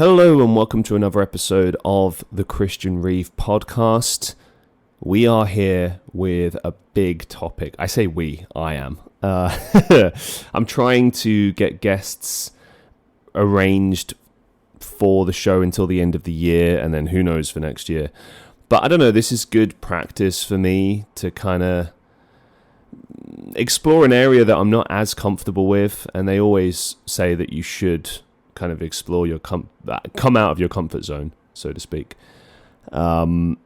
Hello and welcome to another episode of the Christian Reeve podcast. We are here with a big topic. I say we, I am. I'm trying to get guests arranged for the show until the end of the year, and then who knows for next year. But I don't know, this is good practice for me to kind of explore an area that I'm not as comfortable with, and they always say that you should kind of explore your come out of your comfort zone, so to speak. And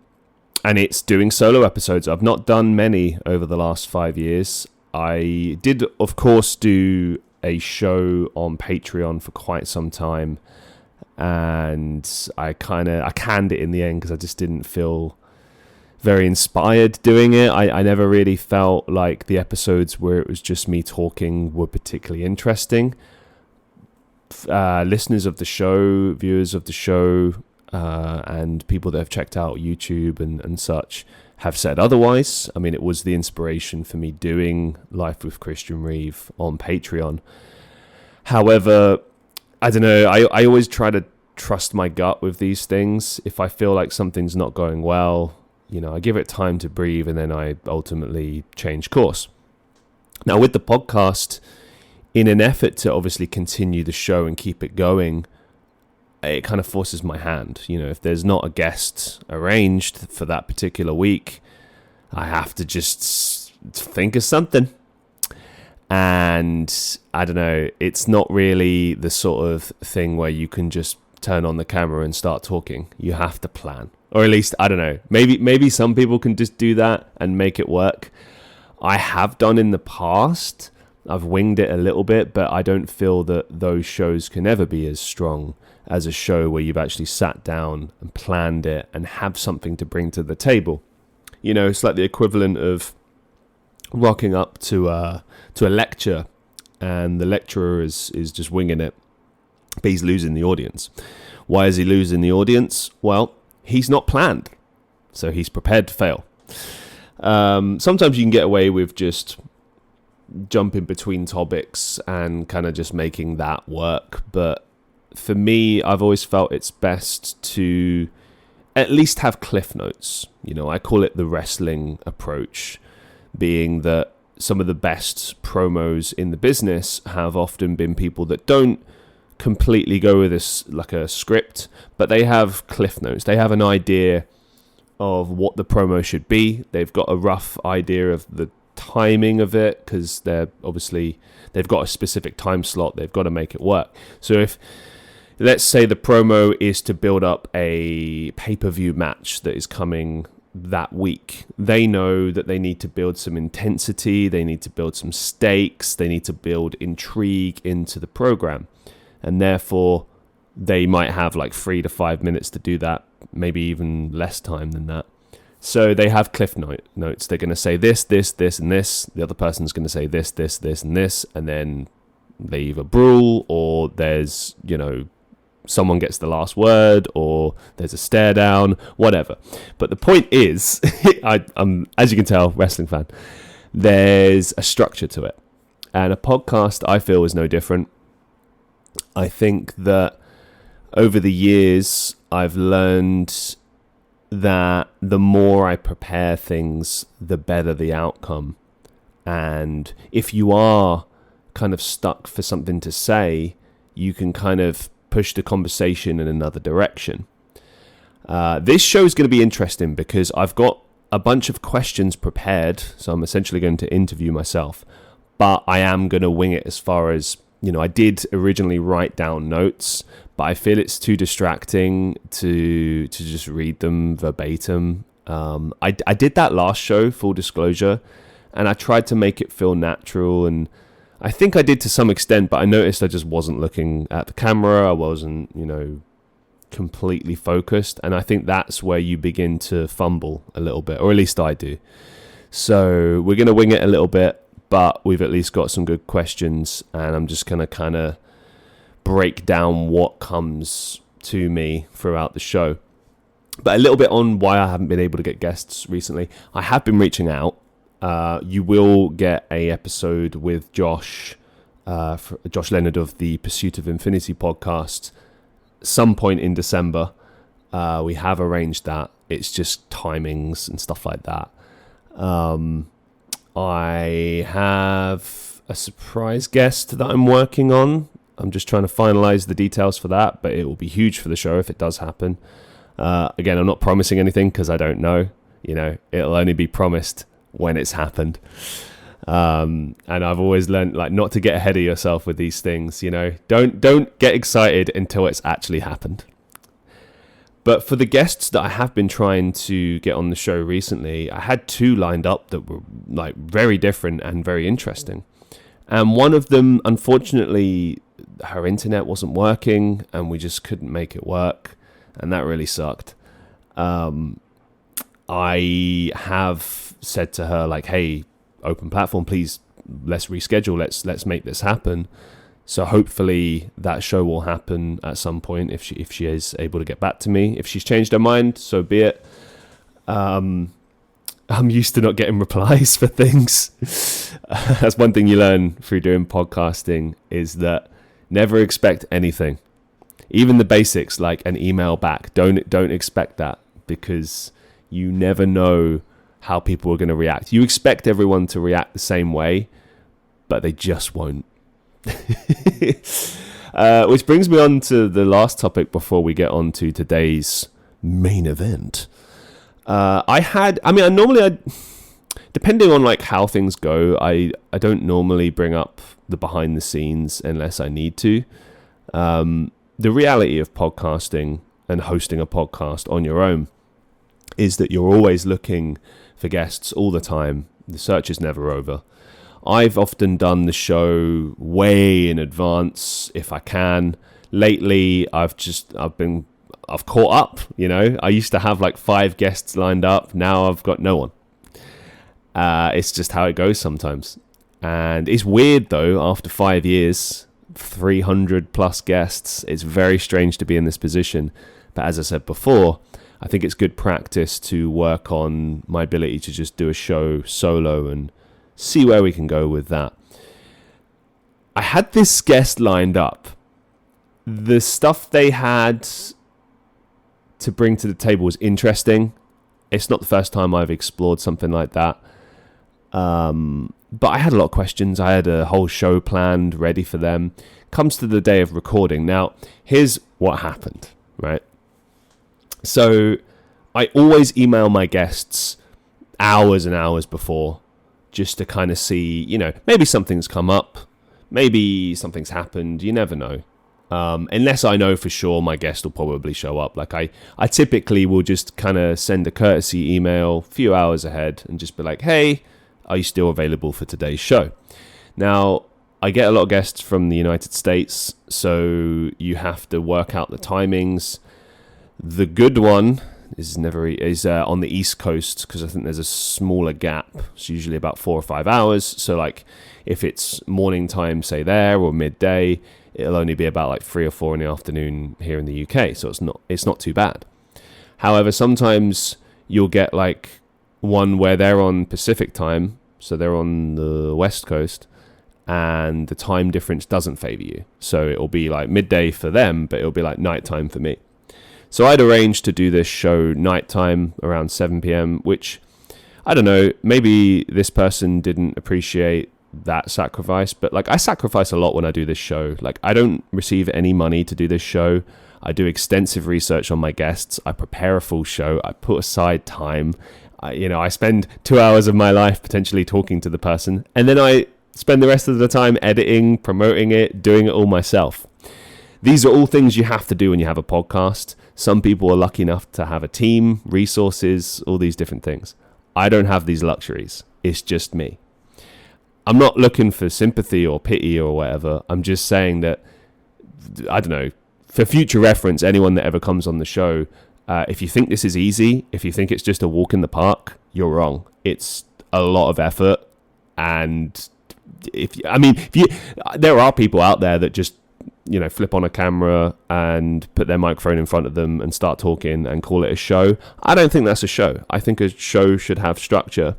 it's doing solo episodes. I've not done many over the last 5 years. I did, of course, do a show on Patreon for quite some time, and I canned it in the end because I just didn't feel very inspired doing it. I never really felt like the episodes where it was just me talking were particularly interesting. Listeners of the show, viewers of the show, and people that have checked out YouTube and such have said otherwise. I mean, it was the inspiration for me doing Life with Christian Reeve on Patreon. However, I don't know, I always try to trust my gut with these things. If I feel like something's not going well, I give it time to breathe, and then I ultimately change course. Now, with the podcast, in an effort to obviously continue the show and keep it going, it kind of forces my hand. If there's not a guest arranged for that particular week, I have to just think of something. And I don't know, it's not really the sort of thing where you can just turn on the camera and start talking. You have to plan. Or at least, I don't know, maybe some people can just do that and make it work. I have done in the past. I've winged it a little bit, but I don't feel that those shows can ever be as strong as a show where you've actually sat down and planned it and have something to bring to the table. It's like the equivalent of rocking up to a lecture, and the lecturer is just winging it, but he's losing the audience. Why is he losing the audience? Well, he's not planned, so he's prepared to fail. Sometimes you can get away with just jumping between topics and kind of just making that work, but for me, I've always felt it's best to at least have cliff notes. I call it the wrestling approach, being that some of the best promos in the business have often been people that don't completely go with this like a script, but they have cliff notes. They have an idea of what the promo should be. They've got a rough idea of the timing of it, because they've got a specific time slot. They've got to make it work. So if, let's say, the promo is to build up a pay-per-view match that is coming that week, they know that they need to build some intensity, they need to build some stakes, they need to build intrigue into the program, and therefore they might have like 3 to 5 minutes to do that, maybe even less time than that. So they have cliff notes. They're going to say this, this, this, and this. The other person's going to say this, this, this, and this. And then they either brawl, or there's, someone gets the last word, or there's a stare down, whatever. But the point is, I'm, as you can tell, wrestling fan, there's a structure to it. And a podcast, I feel, is no different. I think that over the years, I've learned that the more I prepare things, the better the outcome. And if you are kind of stuck for something to say, you can kind of push the conversation in another direction. This show is going to be interesting because I've got a bunch of questions prepared, so I'm essentially going to interview myself, but I am going to wing it as far as, I did originally write down notes, but I feel it's too distracting to just read them verbatim. I did that last show, full disclosure, and I tried to make it feel natural, and I think I did to some extent, but I noticed I just wasn't looking at the camera. I wasn't, completely focused, and I think that's where you begin to fumble a little bit, or at least I do. So we're going to wing it a little bit, but we've at least got some good questions, and I'm just going to kind of break down what comes to me throughout the show. But a little bit on why I haven't been able to get guests recently. I have been reaching out. You will get a episode with Josh Leonard of the Pursuit of Infinity podcast some point in December. We have arranged that. It's just timings and stuff like that. I have a surprise guest that I'm working on. I'm just trying to finalize the details for that, but it will be huge for the show if it does happen. Again, I'm not promising anything because I don't know. It'll only be promised when it's happened. And I've always learned like not to get ahead of yourself with these things. Don't get excited until it's actually happened. But for the guests that I have been trying to get on the show recently, I had 2 lined up that were like very different and very interesting. And one of them, unfortunately, her internet wasn't working and we just couldn't make it work. And that really sucked. I have said to her like, hey, open platform, please, let's reschedule. Let's make this happen. So hopefully that show will happen at some point if she is able to get back to me. If she's changed her mind, so be it. I'm used to not getting replies for things. That's one thing you learn through doing podcasting, is that never expect anything. Even the basics like an email back. Don't expect that, because you never know how people are going to react. You expect everyone to react the same way, but they just won't. Which brings me on to the last topic before we get on to today's main event. Depending on like how things go, I don't normally bring up the behind the scenes unless I need to. The reality of podcasting and hosting a podcast on your own is that you're always looking for guests all the time. The search is never over. I've often done the show way in advance if I can. Lately, I've caught up, I used to have like 5 guests lined up. Now I've got no one. It's just how it goes sometimes. And it's weird though, after 5 years, 300 plus guests, it's very strange to be in this position. But as I said before, I think it's good practice to work on my ability to just do a show solo and see where we can go with that. I had this guest lined up. The stuff they had to bring to the table was interesting. It's not the first time I've explored something like that. But I had a lot of questions. I had a whole show planned, ready for them. Comes to the day of recording. Now, here's what happened, right? So I always email my guests hours and hours before, just to kind of see, maybe something's come up, maybe something's happened, you never know. Unless I know for sure my guest will probably show up. Like I typically will just kind of send a courtesy email a few hours ahead and just be like, hey, are you still available for today's show? Now, I get a lot of guests from the United States, so you have to work out the timings. The good one is on the East Coast, because I think there's a smaller gap. It's usually about 4 or 5 hours. So like if it's morning time, say there, or midday, it'll only be about like 3 or 4 in the afternoon here in the UK. So it's not too bad. However, sometimes you'll get like one where they're on Pacific time, so they're on the West Coast, and the time difference doesn't favor you. So it'll be like midday for them, but it'll be like nighttime for me. So I'd arranged to do this show nighttime around 7 p.m, which, I don't know, maybe this person didn't appreciate that sacrifice, but like I sacrifice a lot when I do this show. Like I don't receive any money to do this show. I do extensive research on my guests. I prepare a full show. I put aside time. I spend 2 hours of my life potentially talking to the person, and then I spend the rest of the time editing, promoting it, doing it all myself. These are all things you have to do when you have a podcast. Some people are lucky enough to have a team, resources, all these different things. I don't have these luxuries. It's just me. I'm not looking for sympathy or pity or whatever. I'm just saying that, I don't know, for future reference, anyone that ever comes on the show, if you think this is easy, if you think it's just a walk in the park, you're wrong. It's a lot of effort. And there are people out there that just, flip on a camera and put their microphone in front of them and start talking and call it a show. I don't think that's a show. I think a show should have structure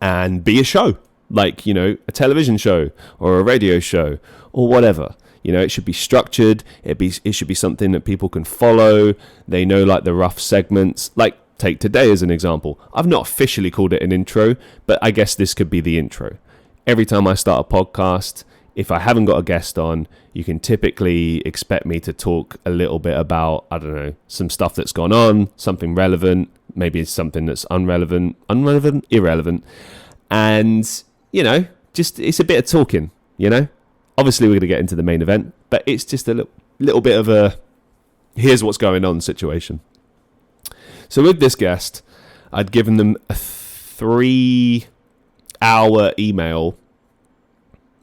and be a show, like, a television show or a radio show or whatever. It should be structured. It should be something that people can follow. They know like the rough segments. Like take today as an example. I've not officially called it an intro, but I guess this could be the intro. Every time I start a podcast, if I haven't got a guest on, you can typically expect me to talk a little bit about, I don't know, some stuff that's gone on, something relevant, maybe it's something that's irrelevant. And, just it's a bit of talking, Obviously, we're going to get into the main event, but it's just a little bit of a here's what's going on situation. So with this guest, I'd given them a 3-hour email.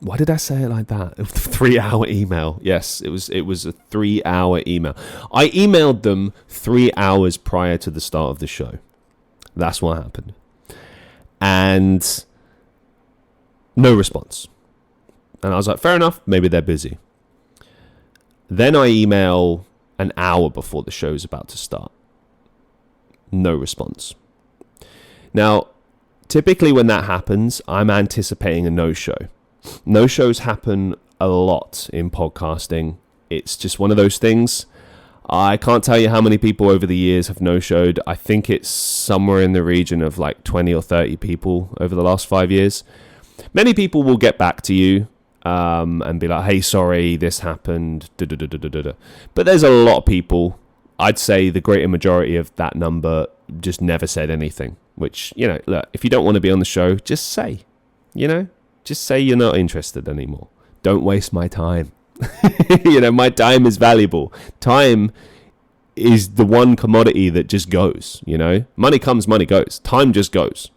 Why did I say it like that? A 3-hour email. Yes, it was a 3-hour email. I emailed them 3 hours prior to the start of the show. That's what happened. And no response. And I was like, fair enough, maybe they're busy. Then I email an hour before the show's about to start. No response. Now, typically when that happens, I'm anticipating a no-show. No-shows happen a lot in podcasting. It's just one of those things. I can't tell you how many people over the years have no-showed. I think it's somewhere in the region of like 20 or 30 people over the last 5 years. Many people will get back to you and be like, hey, sorry, this happened. But there's a lot of people, I'd say the greater majority of that number just never said anything, which, look, if you don't want to be on the show, just say, just say you're not interested anymore. Don't waste my time. My time is valuable. Time is the one commodity that just goes, Money comes, money goes. Time just goes.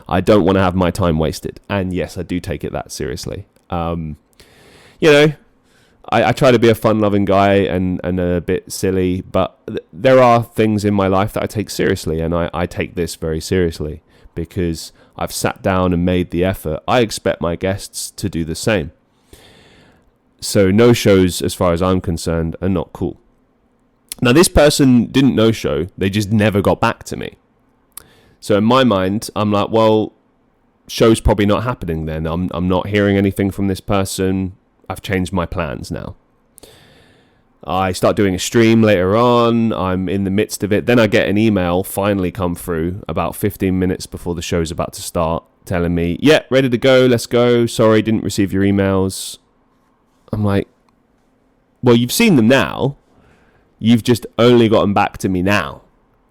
I don't want to have my time wasted. And yes, I do take it that seriously. I try to be a fun-loving guy and a bit silly, but there are things in my life that I take seriously, and I take this very seriously because I've sat down and made the effort. I expect my guests to do the same. So no-shows, as far as I'm concerned, are not cool. Now, this person didn't no-show. They just never got back to me. So in my mind, I'm like, well, show's probably not happening then. I'm not hearing anything from this person. I've changed my plans now. I start doing a stream later on. I'm in the midst of it. Then I get an email finally come through about 15 minutes before the show's about to start telling me, yeah, ready to go. Let's go. Sorry, didn't receive your emails. I'm like, well, you've seen them now. You've just only gotten back to me now.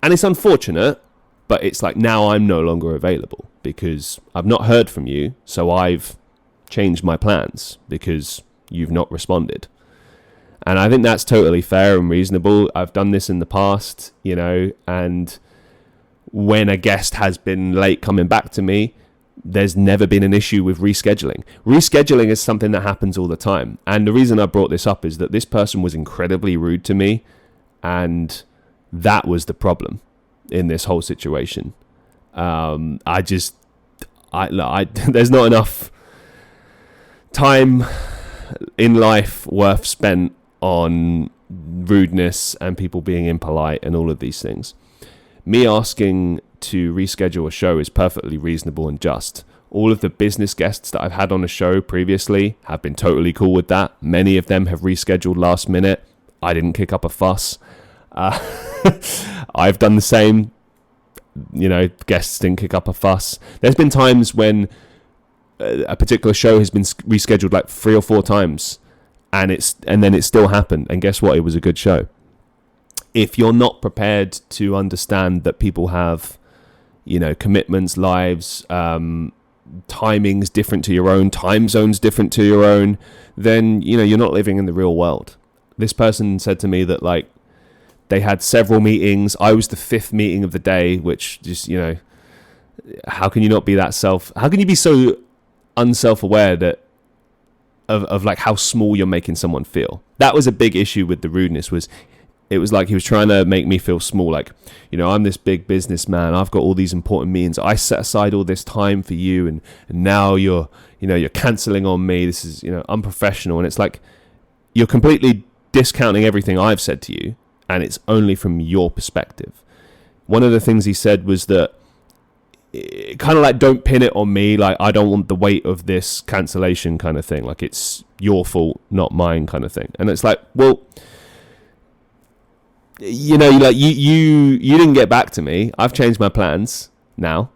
And it's unfortunate, but it's like now I'm no longer available because I've not heard from you. So I've changed my plans because you've not responded. And I think that's totally fair and reasonable. I've done this in the past, and when a guest has been late coming back to me, there's never been an issue with rescheduling. Rescheduling is something that happens all the time. And the reason I brought this up is that this person was incredibly rude to me, and that was the problem in this whole situation. There's not enough time in life worth spent on rudeness and people being impolite and all of these things. Me asking to reschedule a show is perfectly reasonable and just. All of the business guests that I've had on a show previously have been totally cool with that. Many of them have rescheduled last minute. I didn't kick up a fuss. I've done the same. Guests didn't kick up a fuss. There's been times when a particular show has been rescheduled like 3 or 4 times, and then it still happened. And guess what? It was a good show. If you're not prepared to understand that people have, commitments, lives, timings different to your own, time zones different to your own, then, you're not living in the real world. This person said to me that, like, they had several meetings. I was the 5th meeting of the day, which just, how can you not be how can you be so unself-aware that of like how small you're making someone feel? That was a big issue with the rudeness. It was like he was trying to make me feel small. Like, I'm this big businessman. I've got all these important meetings. I set aside all this time for you, and now you're canceling on me. This is, unprofessional. And it's like you're completely discounting everything I've said to you, and it's only from your perspective. One of the things he said was that kind of like, don't pin it on me. Like, I don't want the weight of this cancellation kind of thing. Like, it's your fault, not mine kind of thing. And it's like, well, you know, like you didn't get back to me. I've changed my plans now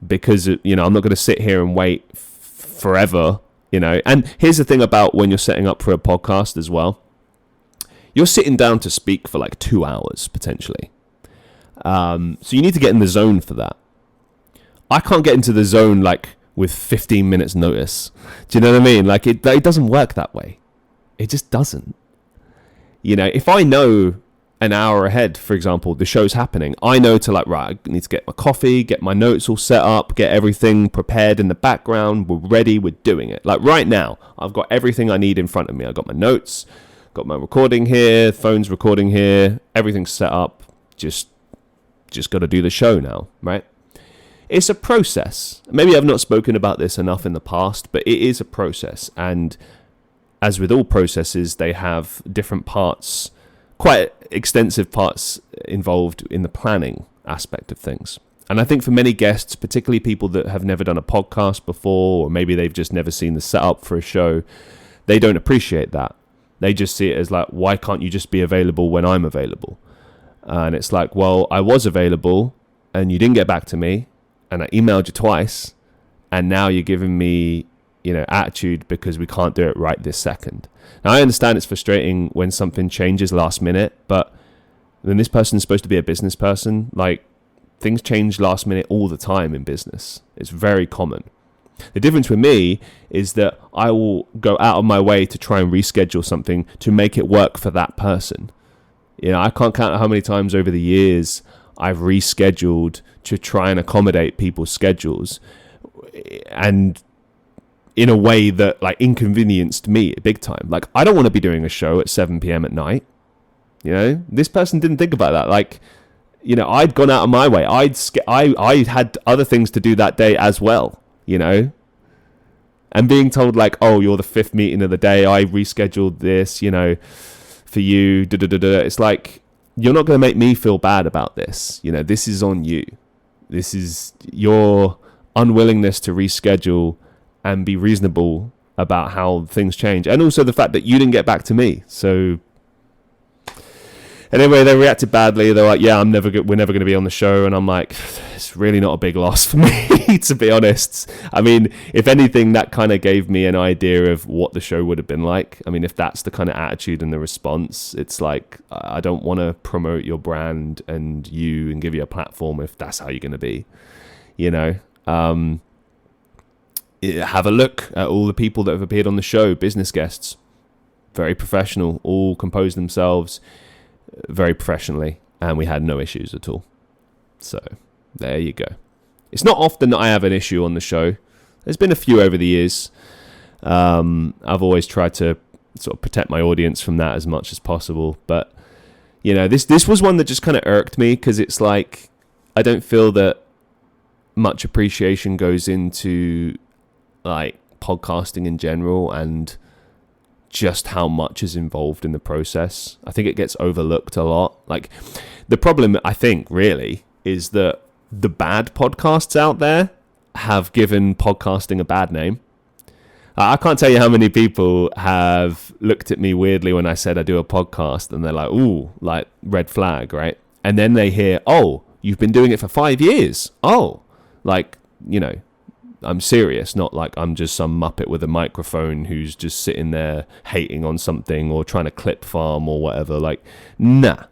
because, you know, I'm not going to sit here and wait forever, you know. And here's the thing about when you're setting up for a podcast as well. You're sitting down to speak for like 2 hours potentially. So you need to get in the zone for that. I can't get into the zone like with 15 minutes notice. Do you know what I mean? Like it doesn't work that way. It just doesn't. You know, if I know an hour ahead, for example, the show's happening, I know to like, right, I need to get my coffee, get my notes all set up, get everything prepared in the background. We're ready. We're doing it. Like right now, I've got everything I need in front of me. I've got my notes, got my recording here, phone's recording here, everything's set up. Just got to do the show now, right? It's a process. Maybe I've not spoken about this enough in the past, but it is a process. And as with all processes, they have different parts, quite extensive parts involved in the planning aspect of things. And I think for many guests, particularly people that have never done a podcast before, or maybe they've just never seen the setup for a show, they don't appreciate that. They just see it as like, why can't you just be available when I'm available? And it's like, well, I was available and you didn't get back to me. And I emailed you twice, and now you're giving me, you know, attitude because we can't do it right this second. Now, I understand it's frustrating when something changes last minute, but when this person's supposed to be a business person, like, things change last minute all the time in business. It's very common. The difference with me is that I will go out of my way to try and reschedule something to make it work for that person. You know, I can't count how many times over the years I've rescheduled to try and accommodate people's schedules, and in a way that like inconvenienced me big time. Like, I don't want to be doing a show at 7 p.m. at night. You know, this person didn't think about that. Like, you know, I'd gone out of my way. I had other things to do that day as well, you know, and being told like, oh, you're the 5th meeting of the day, I rescheduled this, you know, for you. It's like, you're not going to make me feel bad about this. You know, this is on you. This is your unwillingness to reschedule and be reasonable about how things change. And also the fact that you didn't get back to me. So anyway, they reacted badly. They're like, yeah, we're never going to be on the show. And I'm like, it's really not a big loss for me, to be honest. I mean, if anything, that kind of gave me an idea of what the show would have been like. I mean, if that's the kind of attitude and the response, it's like, I don't want to promote your brand and you and give you a platform if that's how you're going to be, you know. Have a look at all the people that have appeared on the show, business guests, very professional, all compose themselves very professionally, and we had no issues at all. So there you go. It's not often that I have an issue on the show. There's been a few over the years. I've always tried to sort of protect my audience from that as much as possible, but you know, this was one that just kind of irked me, because it's like, I don't feel that much appreciation goes into like podcasting in general and just how much is involved in the process. I think it gets overlooked a lot. Like, the problem, I think, really, is that the bad podcasts out there have given podcasting a bad name. I can't tell you how many people have looked at me weirdly when I said I do a podcast, and they're like, ooh, like, red flag, right? And then they hear, oh, you've been doing it for 5 years. Oh, like, you know, I'm serious, not like I'm just some muppet with a microphone who's just sitting there hating on something or trying to clip farm or whatever. Like, nah.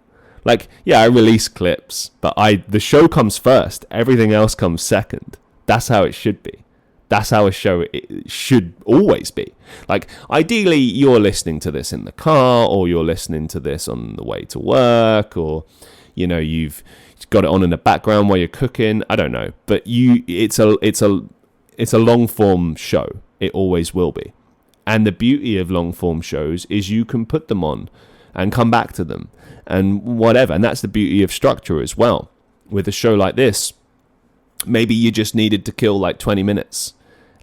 Like, yeah, I release clips, but the show comes first. Everything else comes second. That's how it should be. That's how a show it should always be. Like, ideally, you're listening to this in the car, or you're listening to this on the way to work, or, you know, you've got it on in the background while you're cooking. I don't know, but it's a long form show. It always will be. And the beauty of long form shows is you can put them on and come back to them and whatever. And that's the beauty of structure as well. With a show like this, maybe you just needed to kill like 20 minutes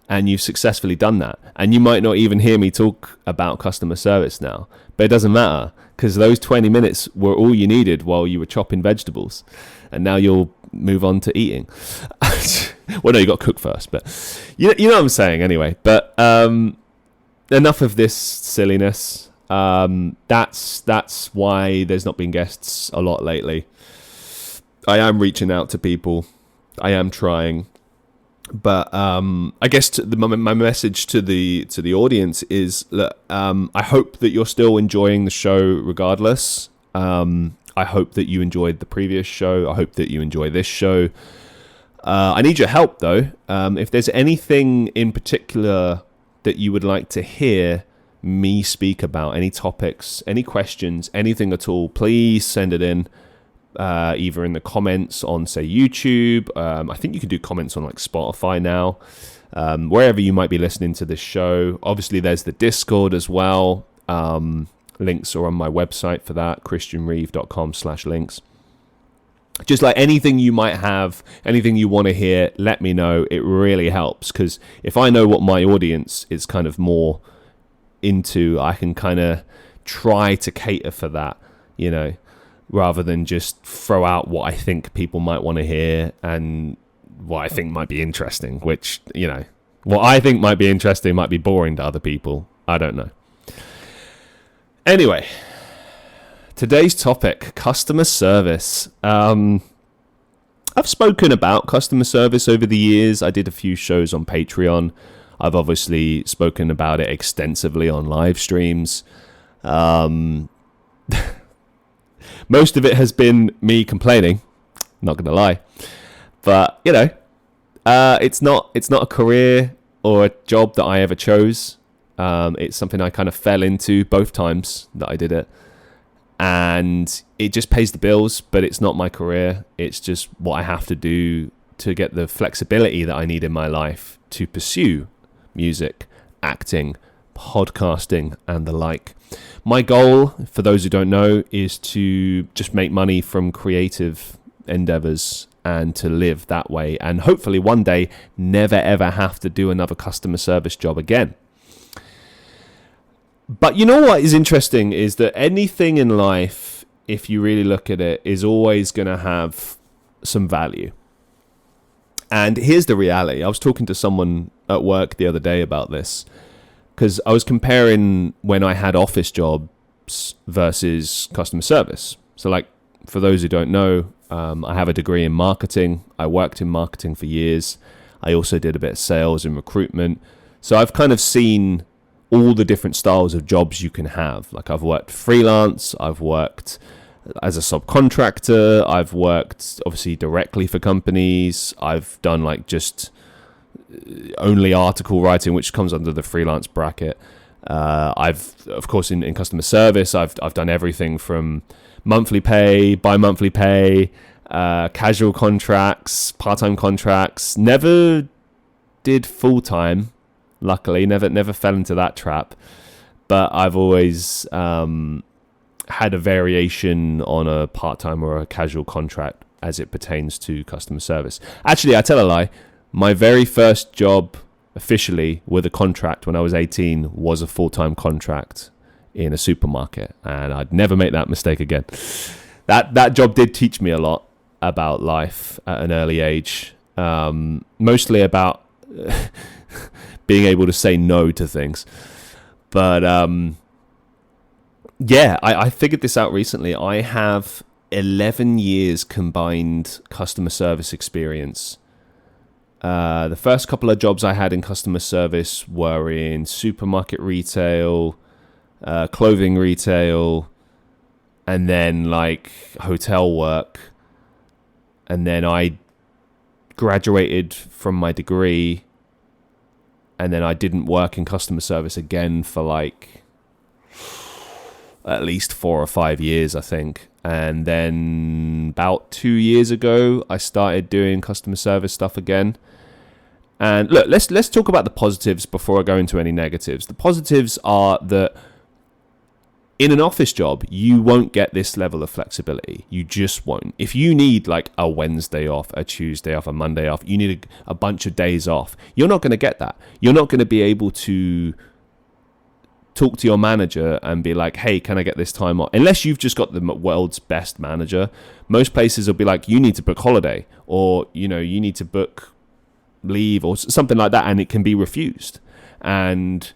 and you've successfully done that. And you might not even hear me talk about customer service now, but it doesn't matter, because those 20 minutes were all you needed while you were chopping vegetables. And now you'll move on to eating. Well, no, you got to cook first, but you know what I'm saying anyway. But enough of this silliness. That's why there's not been guests a lot lately. I am reaching out to people. I am trying. But I guess my message to the audience is that I hope that you're still enjoying the show regardless. I hope that you enjoyed the previous show. I hope that you enjoy this show. I need your help, though. If there's anything in particular that you would like to hear me speak about, any topics, any questions, anything at all, please send it in. Either in the comments on, say, YouTube. I think you can do comments on like Spotify now. Wherever you might be listening to this show. Obviously, there's the Discord as well. Links are on my website for that, christianreeve.com/links. Just like anything you might have, anything you want to hear, let me know. It really helps, because if I know what my audience is kind of more into, I can kind of try to cater for that, you know, rather than just throw out what I think people might want to hear and what I think might be interesting, which, you know, what I think might be interesting might be boring to other people. I don't know. Anyway, today's topic, customer service. I've spoken about customer service over the years. I did a few shows on Patreon. I've obviously spoken about it extensively on live streams. Most of it has been me complaining, not going to lie. But, you know, it's not a career or a job that I ever chose. It's something I kind of fell into both times that I did it. And it just pays the bills, but it's not my career. It's just what I have to do to get the flexibility that I need in my life to pursue music, acting, podcasting, and the like. My goal, for those who don't know, is to just make money from creative endeavors and to live that way. And hopefully one day never ever have to do another customer service job again. But you know what is interesting is that anything in life, if you really look at it, is always going to have some value. And here's the reality. I was talking to someone at work the other day about this, because I was comparing when I had office jobs versus customer service. So like, for those who don't know, I have a degree in marketing. I worked in marketing for years. I also did a bit of sales and recruitment. So I've kind of seen all the different styles of jobs you can have. Like, I've worked freelance, I've worked as a subcontractor, I've worked obviously directly for companies, I've done like just only article writing, which comes under the freelance bracket. I've, of course, in customer service, I've done everything from monthly pay, bi-monthly pay, casual contracts, part-time contracts. Never did full-time. Luckily, never fell into that trap. But I've always had a variation on a part-time or a casual contract as it pertains to customer service. Actually, I tell a lie. My very first job officially with a contract when I was 18 was a full-time contract in a supermarket. And I'd never make that mistake again. That job did teach me a lot about life at an early age. Mostly about being able to say no to things. But yeah, I figured this out recently. I have 11 years combined customer service experience. The first couple of jobs I had in customer service were in supermarket retail, clothing retail, and then like hotel work. And then I graduated from my degree, and then I didn't work in customer service again for like at least 4 or 5 years, I think. And then about 2 years ago, I started doing customer service stuff again. And look, let's talk about the positives before I go into any negatives. The positives are that in an office job, you won't get this level of flexibility. You just won't. If you need like a Wednesday off, a Tuesday off, a Monday off, you need a bunch of days off. You're not going to get that. You're not going to be able to talk to your manager and be like, hey, can I get this time off? Unless you've just got the world's best manager. Most places will be like, you need to book holiday, or, you know, you need to book leave or something like that, and it can be refused, and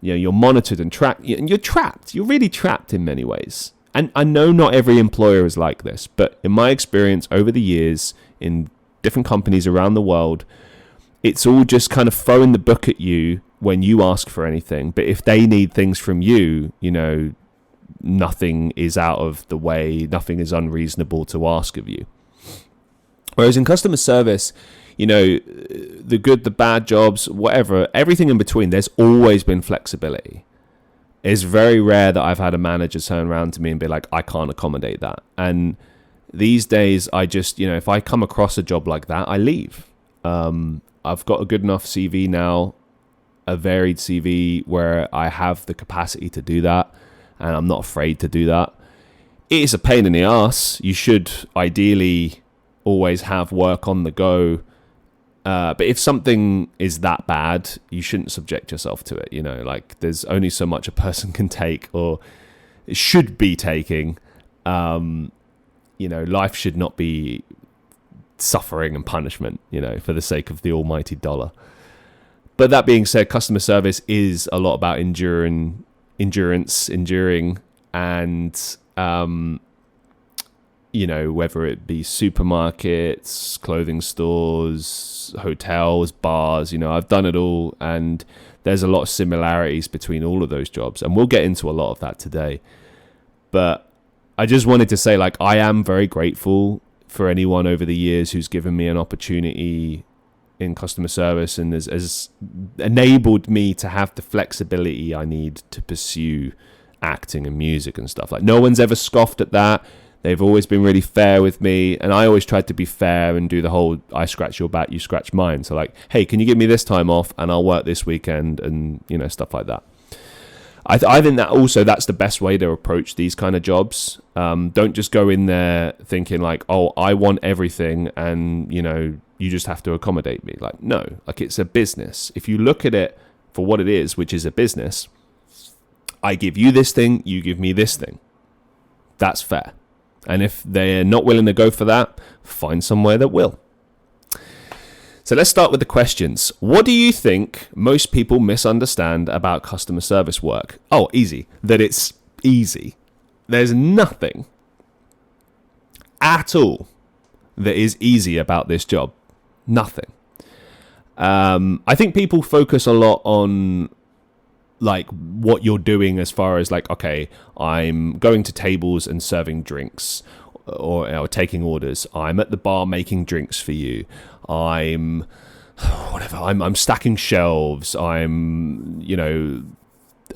you're monitored and tracked, and you're trapped. You're really trapped in many ways. And I know not every employer is like this, but in my experience over the years in different companies around the world, it's all just kind of throwing the book at you when you ask for anything. But if they need things from you, nothing is out of the way, nothing is unreasonable to ask of you. Whereas in customer service, the good, the bad jobs, whatever, everything in between, there's always been flexibility. It's very rare that I've had a manager turn around to me and be like, I can't accommodate that. And these days, I just, if I come across a job like that, I leave. I've got a good enough CV now, a varied CV where I have the capacity to do that, and I'm not afraid to do that. It is a pain in the ass. You should ideally always have work on the go. But if something is that bad, you shouldn't subject yourself to it. There's only so much a person can take or should be taking. Life should not be suffering and punishment, for the sake of the almighty dollar. But that being said, customer service is a lot about enduring, and whether it be supermarkets, clothing stores, hotels, bars, I've done it all, and there's a lot of similarities between all of those jobs, and we'll get into a lot of that today. But I just wanted to say, I am very grateful for anyone over the years who's given me an opportunity in customer service and has enabled me to have the flexibility I need to pursue acting and music and stuff. No one's ever scoffed at that. They've always been really fair with me, and I always tried to be fair and do the whole I scratch your back, you scratch mine. So hey, can you give me this time off and I'll work this weekend, and stuff like that. I think that also that's the best way to approach these kind of jobs. Don't just go in there thinking oh, I want everything and you just have to accommodate me. No, it's a business. If you look at it for what it is, which is a business, I give you this thing, you give me this thing. That's fair. And if they're not willing to go for that, find somewhere that will. So let's start with the questions. What do you think most people misunderstand about customer service work? Oh, easy. That it's easy. There's nothing at all that is easy about this job. Nothing. I think people focus a lot on what you're doing as far as okay, I'm going to tables and serving drinks or taking orders. I'm at the bar making drinks for you. I'm stacking shelves. I'm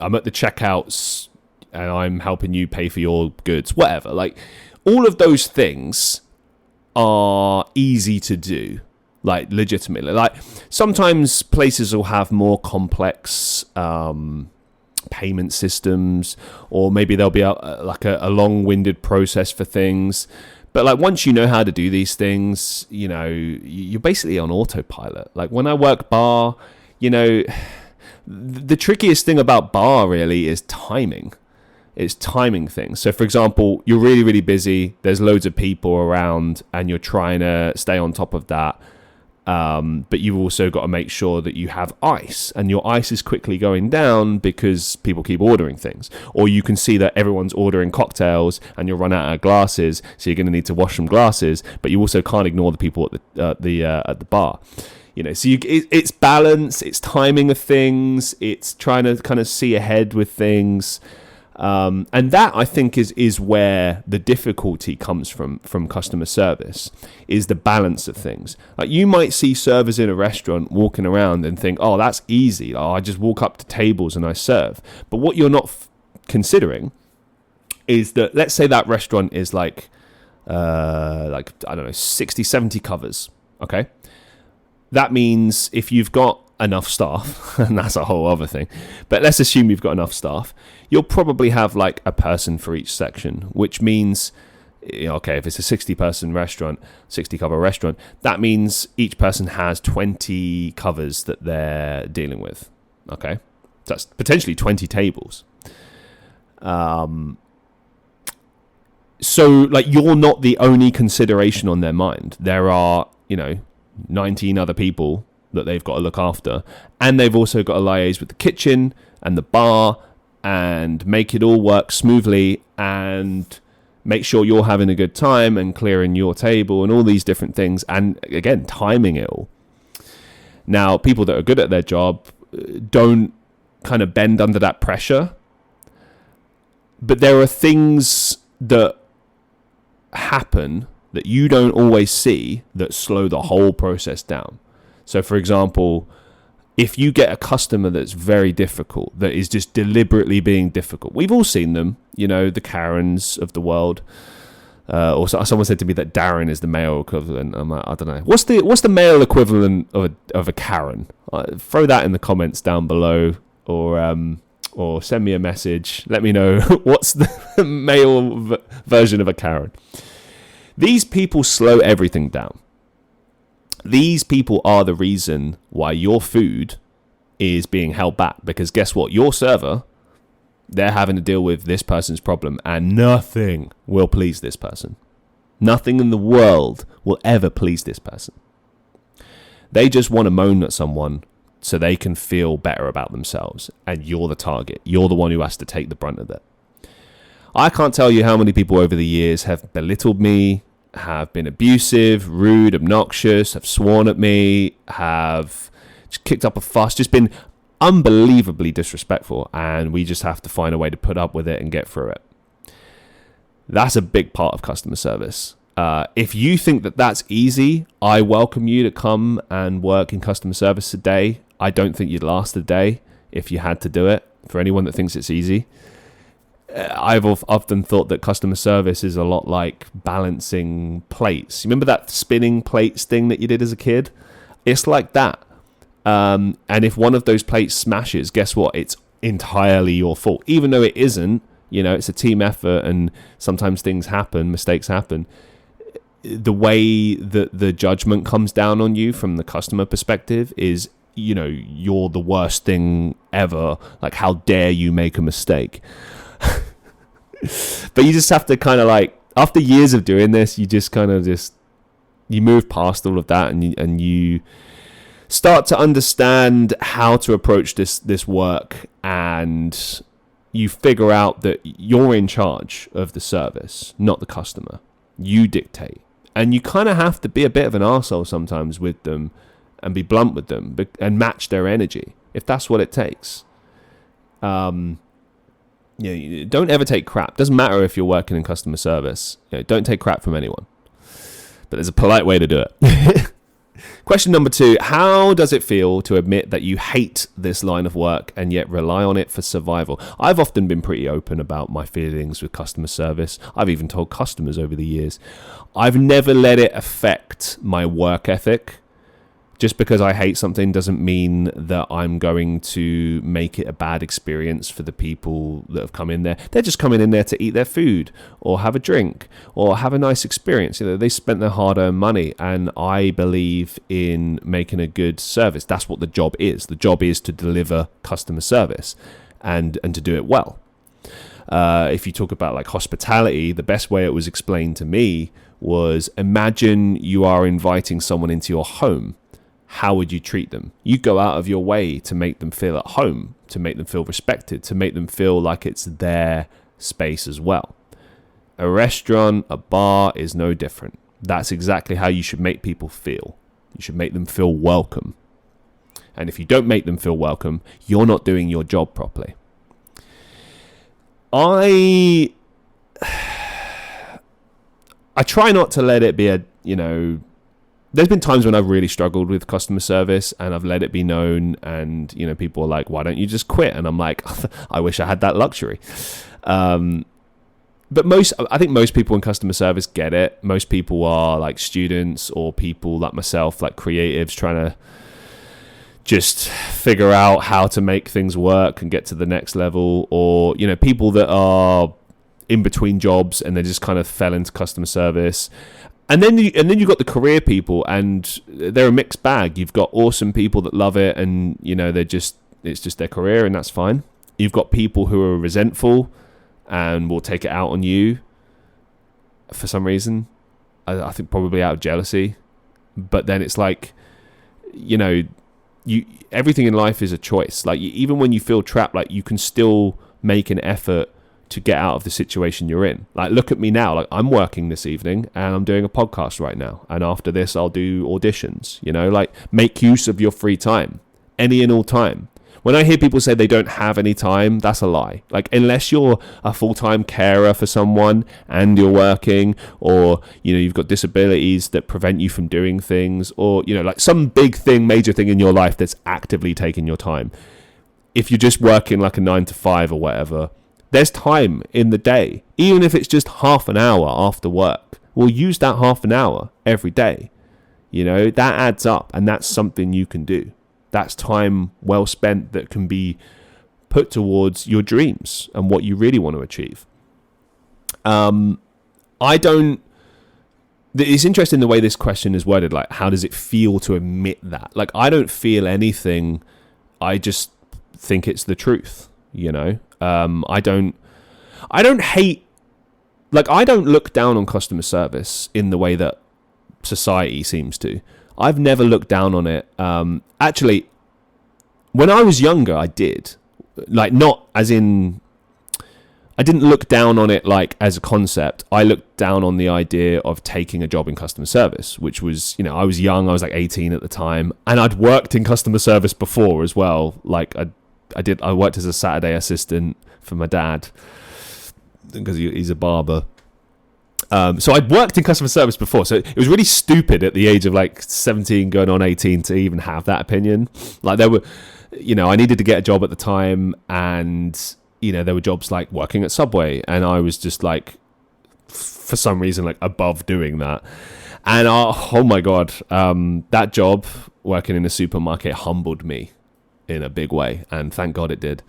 at the checkouts and I'm helping you pay for your goods, whatever. All of those things are easy to do. Legitimately. Sometimes places will have more complex payment systems, or maybe there'll be a long-winded process for things. But once you know how to do these things, you're basically on autopilot. When I work bar, the trickiest thing about bar really is timing. It's timing things. So for example, you're really, really busy. There's loads of people around and you're trying to stay on top of that. But you've also got to make sure that you have ice, and your ice is quickly going down because people keep ordering things. Or you can see that everyone's ordering cocktails and you'll run out of glasses, so you're going to need to wash some glasses. But you also can't ignore the people at the bar. It's balance, it's timing of things, it's trying to kind of see ahead with things. And that, I think, is where the difficulty comes from customer service, is the balance of things. You might see servers in a restaurant walking around and think, oh, that's easy. Oh, I just walk up to tables and I serve. But what you're not considering is that, let's say that restaurant is I don't know, 60, 70 covers. Okay. That means if you've got enough staff, and that's a whole other thing, but let's assume you've got enough staff, you'll probably have a person for each section, which means, okay, if it's a 60 cover restaurant, that means each person has 20 covers that they're dealing with. Okay, that's potentially 20 tables. So you're not the only consideration on their mind. There are 19 other people that they've got to look after. And they've also got to liaise with the kitchen and the bar and make it all work smoothly and make sure you're having a good time and clearing your table and all these different things. And again, timing it all. Now, people that are good at their job don't kind of bend under that pressure. But there are things that happen that you don't always see that slow the whole process down. So, for example, if you get a customer that's very difficult, that is just deliberately being difficult, we've all seen them, you know, the Karens of the world. Or someone said to me that Darren is the male equivalent. I'm like, I don't know. What's the male equivalent of a Karen? Throw that in the comments down below, or send me a message. Let me know what's the male version of a Karen. These people slow everything down. These people are the reason why your food is being held back. Because guess what? Your server, they're having to deal with this person's problem, and nothing will please this person. Nothing in the world will ever please this person. They just want to moan at someone so they can feel better about themselves, and you're the target. You're the one who has to take the brunt of it. I can't tell you how many people over the years have belittled me, have been abusive, rude, obnoxious, have sworn at me, have just kicked up a fuss, just been unbelievably disrespectful, and we just have to find a way to put up with it and get through it. That's a big part of customer service. If you think that that's easy, I welcome you to come and work in customer service today. I don't think you'd last a day if you had to do it. For anyone that thinks it's easy, I've often thought that customer service is a lot like balancing plates. You remember that spinning plates thing that you did as a kid? It's like that. And if one of those plates smashes, guess what? It's entirely your fault. Even though it isn't, you know, it's a team effort and sometimes things happen, mistakes happen. The way that the judgment comes down on you from the customer perspective is, you know, you're the worst thing ever. Like, how dare you make a mistake? But you just have to kind of like, after years of doing this, you just kind of you move past all of that, and you start to understand how to approach this work, and you figure out that you're in charge of the service, not the customer. You dictate. And you kind of have to be a bit of an arsehole sometimes with them and be blunt with them and match their energy if that's what it takes. Don't ever take crap. Doesn't matter if you're working in customer service. Don't take crap from anyone. But there's a polite way to do it. Question number 2, how does it feel to admit that you hate this line of work and yet rely on it for survival? I've often been pretty open about my feelings with customer service. I've even told customers over the years. I've never let it affect my work ethic. Just because I hate something doesn't mean that I'm going to make it a bad experience for the people that have come in there. They're just coming in there to eat their food or have a drink or have a nice experience. They spent their hard-earned money, and I believe in making a good service. That's what the job is. The job is to deliver customer service and to do it well. If you talk about like hospitality, the best way it was explained to me was, imagine you are inviting someone into your home. How would you treat them? You go out of your way to make them feel at home, to make them feel respected, to make them feel like it's their space as well. A restaurant, a bar is no different. That's exactly how you should make people feel. You should make them feel welcome. And if you don't make them feel welcome, you're not doing your job properly. I try not to let it be there's been times when I've really struggled with customer service and I've let it be known, and people are like, why don't you just quit? And I'm like, I wish I had that luxury. But I think most people in customer service get it. Most people are like students or people like myself, like creatives trying to just figure out how to make things work and get to the next level, or people that are in between jobs and they just kind of fell into customer service. And then you've got the career people, and they're a mixed bag. You've got awesome people that love it, and it's just their career, and that's fine. You've got people who are resentful and will take it out on you for some reason. I think probably out of jealousy. But then it's like, everything in life is a choice. Like even when you feel trapped, like you can still make an effort to get out of the situation you're in. Like look at me now, like I'm working this evening and I'm doing a podcast right now, and after this I'll do auditions. Like make use of your free time, any and all time. When I hear people say they don't have any time, that's a lie. Like unless you're a full-time carer for someone and you're working, or you've got disabilities that prevent you from doing things, or like some big thing, major thing in your life that's actively taking your time. If you're just working like a 9 to 5 or whatever, there's time in the day, even if it's just half an hour after work. Well, use that half an hour every day. That adds up, and that's something you can do. That's time well spent that can be put towards your dreams and what you really want to achieve. It's interesting the way this question is worded. Like, how does it feel to admit that? Like, I don't feel anything. I just think it's the truth. I don't hate, like, I don't look down on customer service in the way that society seems to. I've never looked down on it. Actually, when I was younger, I did. Like, not as in, I didn't look down on it like as a concept. I looked down on the idea of taking a job in customer service, which was, I was young. I was like 18 at the time, and I'd worked in customer service before as well. Like I worked as a Saturday assistant for my dad because he's a barber. So I'd worked in customer service before, so it was really stupid at the age of like 17 going on 18 to even have that opinion. Like there were, I needed to get a job at the time, and there were jobs like working at Subway, and I was just like, for some reason, like above doing that. And oh my God, that job working in a supermarket humbled me in a big way, and thank God it did.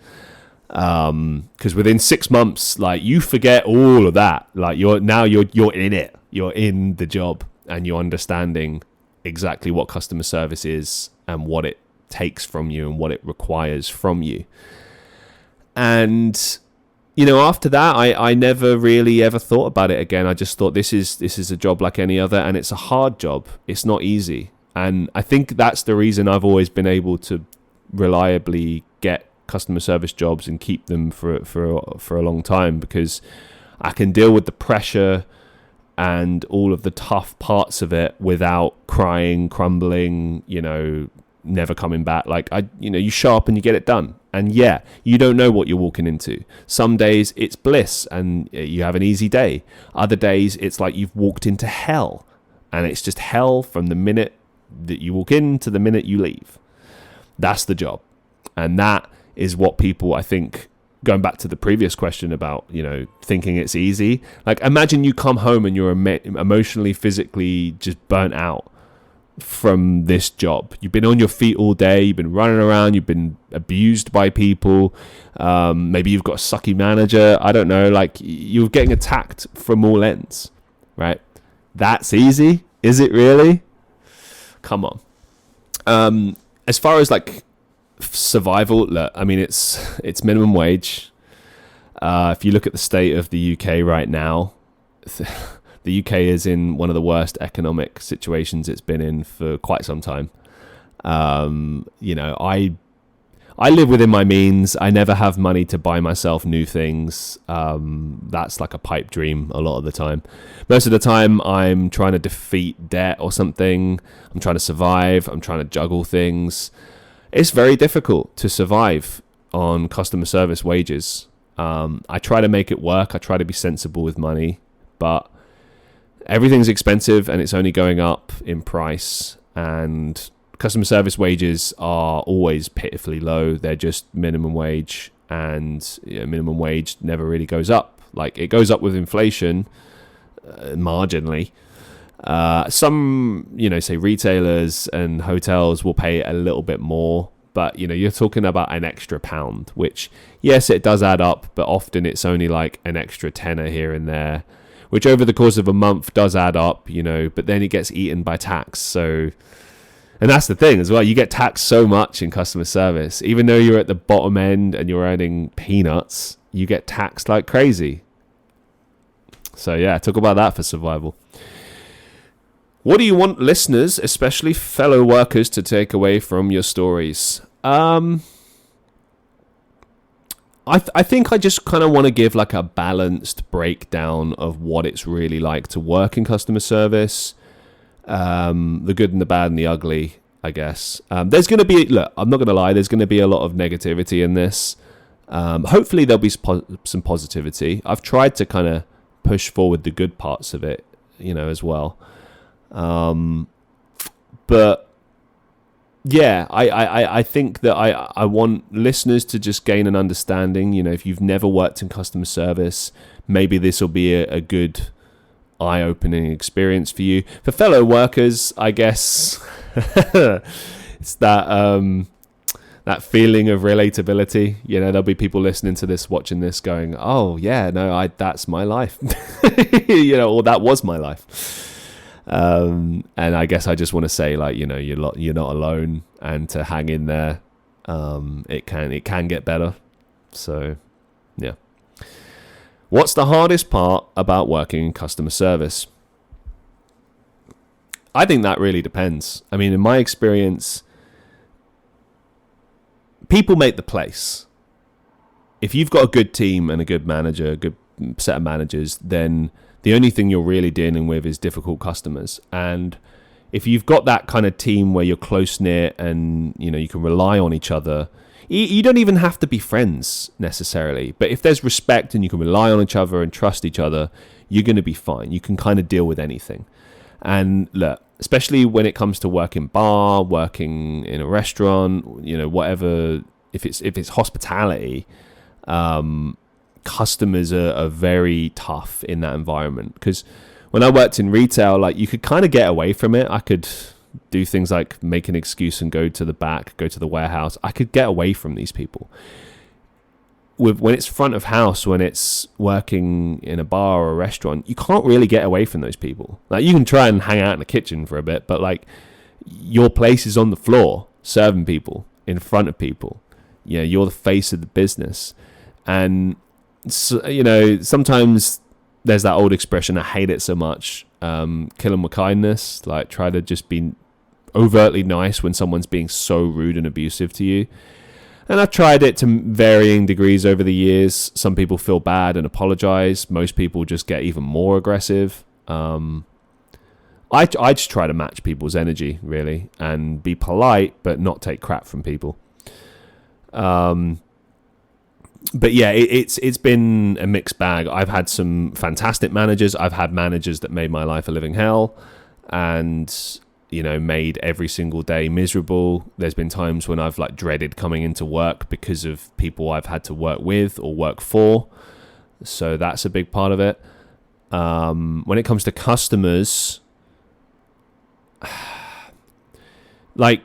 Because within 6 months, like you forget all of that. Like you're in it. You're in the job, and you're understanding exactly what customer service is and what it takes from you and what it requires from you. And after that, I never really ever thought about it again. I just thought this is a job like any other, and it's a hard job. It's not easy, and I think that's the reason I've always been able to reliably get customer service jobs and keep them for a long time, because I can deal with the pressure and all of the tough parts of it without crying, crumbling, never coming back. Like you show up and you get it done, and you don't know what you're walking into. Some days it's bliss and you have an easy day. Other days it's like you've walked into hell, and it's just hell from the minute that you walk in to the minute you leave. That's the job, and that is what people, I think, going back to the previous question about, thinking it's easy. Like, imagine you come home and you're emotionally, physically just burnt out from this job. You've been on your feet all day. You've been running around. You've been abused by people. Maybe you've got a sucky manager. I don't know. Like, you're getting attacked from all ends, right? That's easy. Is it really? Come on. As far as like survival, look, I mean, it's minimum wage. If you look at the state of the UK right now, the UK is in one of the worst economic situations it's been in for quite some time. I live within my means. I never have money to buy myself new things. That's like a pipe dream a lot of the time. Most of the time, I'm trying to defeat debt or something. I'm trying to survive. I'm trying to juggle things. It's very difficult to survive on customer service wages. I try to make it work. I try to be sensible with money, but everything's expensive and it's only going up in price, and customer service wages are always pitifully low. They're just minimum wage, and minimum wage never really goes up. Like, it goes up with inflation, marginally. Some, say retailers and hotels will pay a little bit more, but you're talking about an extra £1, which, yes, it does add up, but often it's only like an extra tenner here and there, which over the course of a month does add up, but then it gets eaten by tax. So, and that's the thing as well, you get taxed so much in customer service. Even though you're at the bottom end and you're earning peanuts, you get taxed like crazy. So yeah, talk about that for survival. What do you want listeners, especially fellow workers, to take away from your stories? I think I just kind of want to give like a balanced breakdown of what it's really like to work in customer service, the good and the bad and the ugly, I guess. There's going to be, look, I'm not going to lie, there's going to be a lot of negativity in this. Hopefully there'll be some positivity. I've tried to kind of push forward the good parts of it, as well. But yeah, I think that I want listeners to just gain an understanding. If you've never worked in customer service, maybe this will be a good eye-opening experience for you. For fellow workers, I guess it's that feeling of relatability. There'll be people listening to this, watching this, going, "Oh yeah, no, that's my life," or that was my life. And I guess I just want to say, like, you're not alone, and to hang in there. It can get better. So, yeah. What's the hardest part about working in customer service? I think that really depends. I mean, in my experience, people make the place. If you've got a good team and a good manager, a good set of managers, then the only thing you're really dealing with is difficult customers. And if you've got that kind of team where you're close-knit and, you can rely on each other, you don't even have to be friends necessarily. But if there's respect and you can rely on each other and trust each other, you're going to be fine. You can kind of deal with anything. And look, especially when it comes to working bar, working in a restaurant, whatever, if it's hospitality, customers are very tough in that environment. Because when I worked in retail, like, you could kind of get away from it. I could do things like make an excuse and go to the back, go to the warehouse. I could get away from these people. When it's front of house, when it's working in a bar or a restaurant, you can't really get away from those people. Like, you can try and hang out in the kitchen for a bit, but like, your place is on the floor serving people in front of people. You're the face of the business. And so, sometimes there's that old expression, I hate it so much, kill them with kindness. Like, try to just be overtly nice when someone's being so rude and abusive to you. And I've tried it to varying degrees over the years. Some people feel bad and apologize. Most people just get even more aggressive. I just try to match people's energy, really, and be polite but not take crap from people. But yeah, it's been a mixed bag. I've had some fantastic managers. I've had managers that made my life a living hell and, made every single day miserable. There's been times when I've like dreaded coming into work because of people I've had to work with or work for. So that's a big part of it. When it comes to customers, like,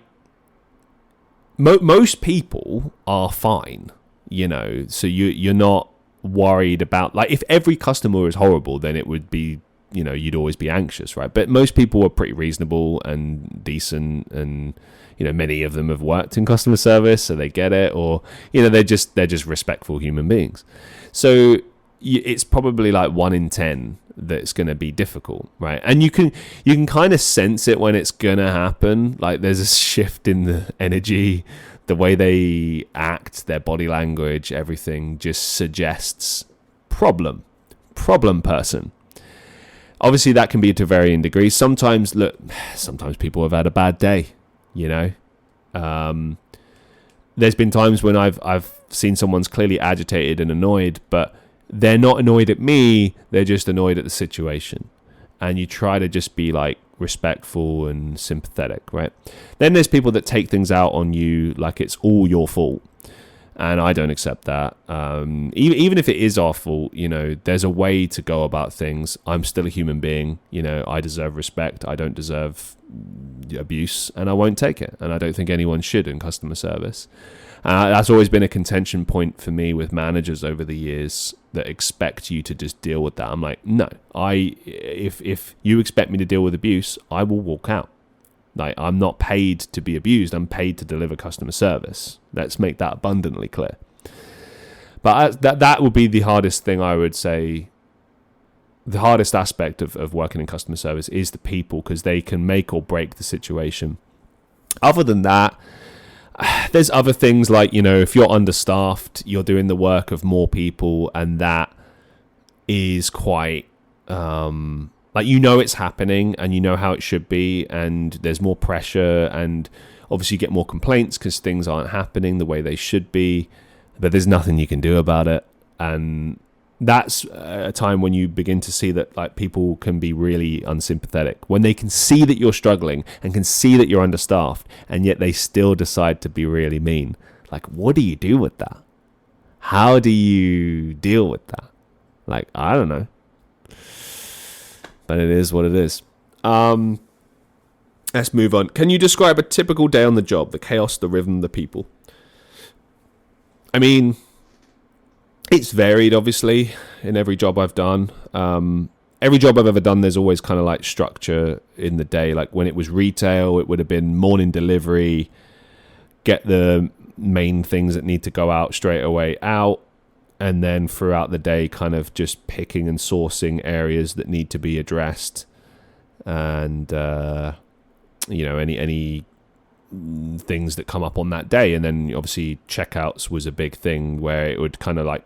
most people are fine. So you're not worried about, like, if every customer is horrible, then it would be, you'd always be anxious, right? But most people are pretty reasonable and decent, and many of them have worked in customer service, so they get it, or they're just respectful human beings. So it's probably like 1 in 10 that's going to be difficult, right? And you can kind of sense it when it's going to happen. Like, there's a shift in the energy. The way they act, their body language, everything just suggests problem person. Obviously, that can be to varying degrees. Sometimes people have had a bad day, There's been times when I've seen someone's clearly agitated and annoyed, but they're not annoyed at me, they're just annoyed at the situation. And you try to just be like respectful and sympathetic, right? Then there's people that take things out on you like it's all your fault, and I don't accept that. Even if it is our fault, there's a way to go about things. I'm still a human being. I deserve respect. I don't deserve abuse, and I won't take it. And I don't think anyone should in customer service. That's always been a contention point for me with managers over the years that expect you to just deal with that. I'm like, no, if you expect me to deal with abuse, I will walk out. Like, I'm not paid to be abused. I'm paid to deliver customer service. Let's make that abundantly clear. But that would be the hardest thing, I would say, the hardest aspect of working in customer service is the people, because they can make or break the situation. Other than that, there's other things like, if you're understaffed, you're doing the work of more people, and that is quite it's happening, and you know how it should be, and there's more pressure, and obviously you get more complaints because things aren't happening the way they should be, but there's nothing you can do about it. And that's a time when you begin to see that like people can be really unsympathetic when they can see that you're struggling and can see that you're understaffed, and yet they still decide to be really mean. Like, what do you do with that? How do you deal with that? Like, I don't know, but it is what it is. Let's move on. Can you describe a typical day on the job? The chaos, the rhythm, the people. I mean, it's varied, obviously, in every job I've done. Every job I've ever done, there's always kind of like structure in the day. Like when it was retail, it would have been morning delivery, get the main things that need to go out straight away out, and then throughout the day, kind of just picking and sourcing areas that need to be addressed, and any things that come up on that day. And then obviously checkouts was a big thing where it would kind of like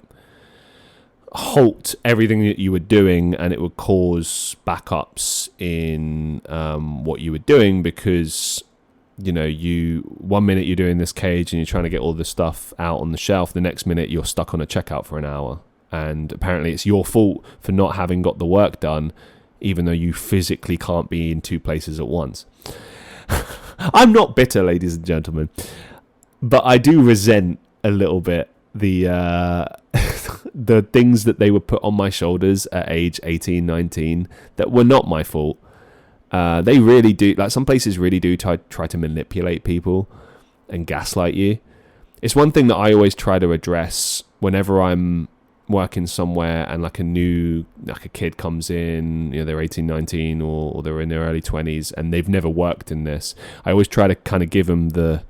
halt everything that you were doing, and it would cause backups in what you were doing, because you 1 minute you're doing this cage and you're trying to get all the stuff out on the shelf, the next minute you're stuck on a checkout for an hour, and apparently it's your fault for not having got the work done, even though you physically can't be in two places at once. I'm not bitter, ladies and gentlemen, but I do resent a little bit the the things that they would put on my shoulders at age 18, 19 that were not my fault. They really do, like some places really do try to manipulate people and gaslight you. It's one thing that I always try to address whenever I'm working somewhere and like a kid comes in, they're 18, 19 or they're in their early 20s and they've never worked in this. I always try to kind of give them the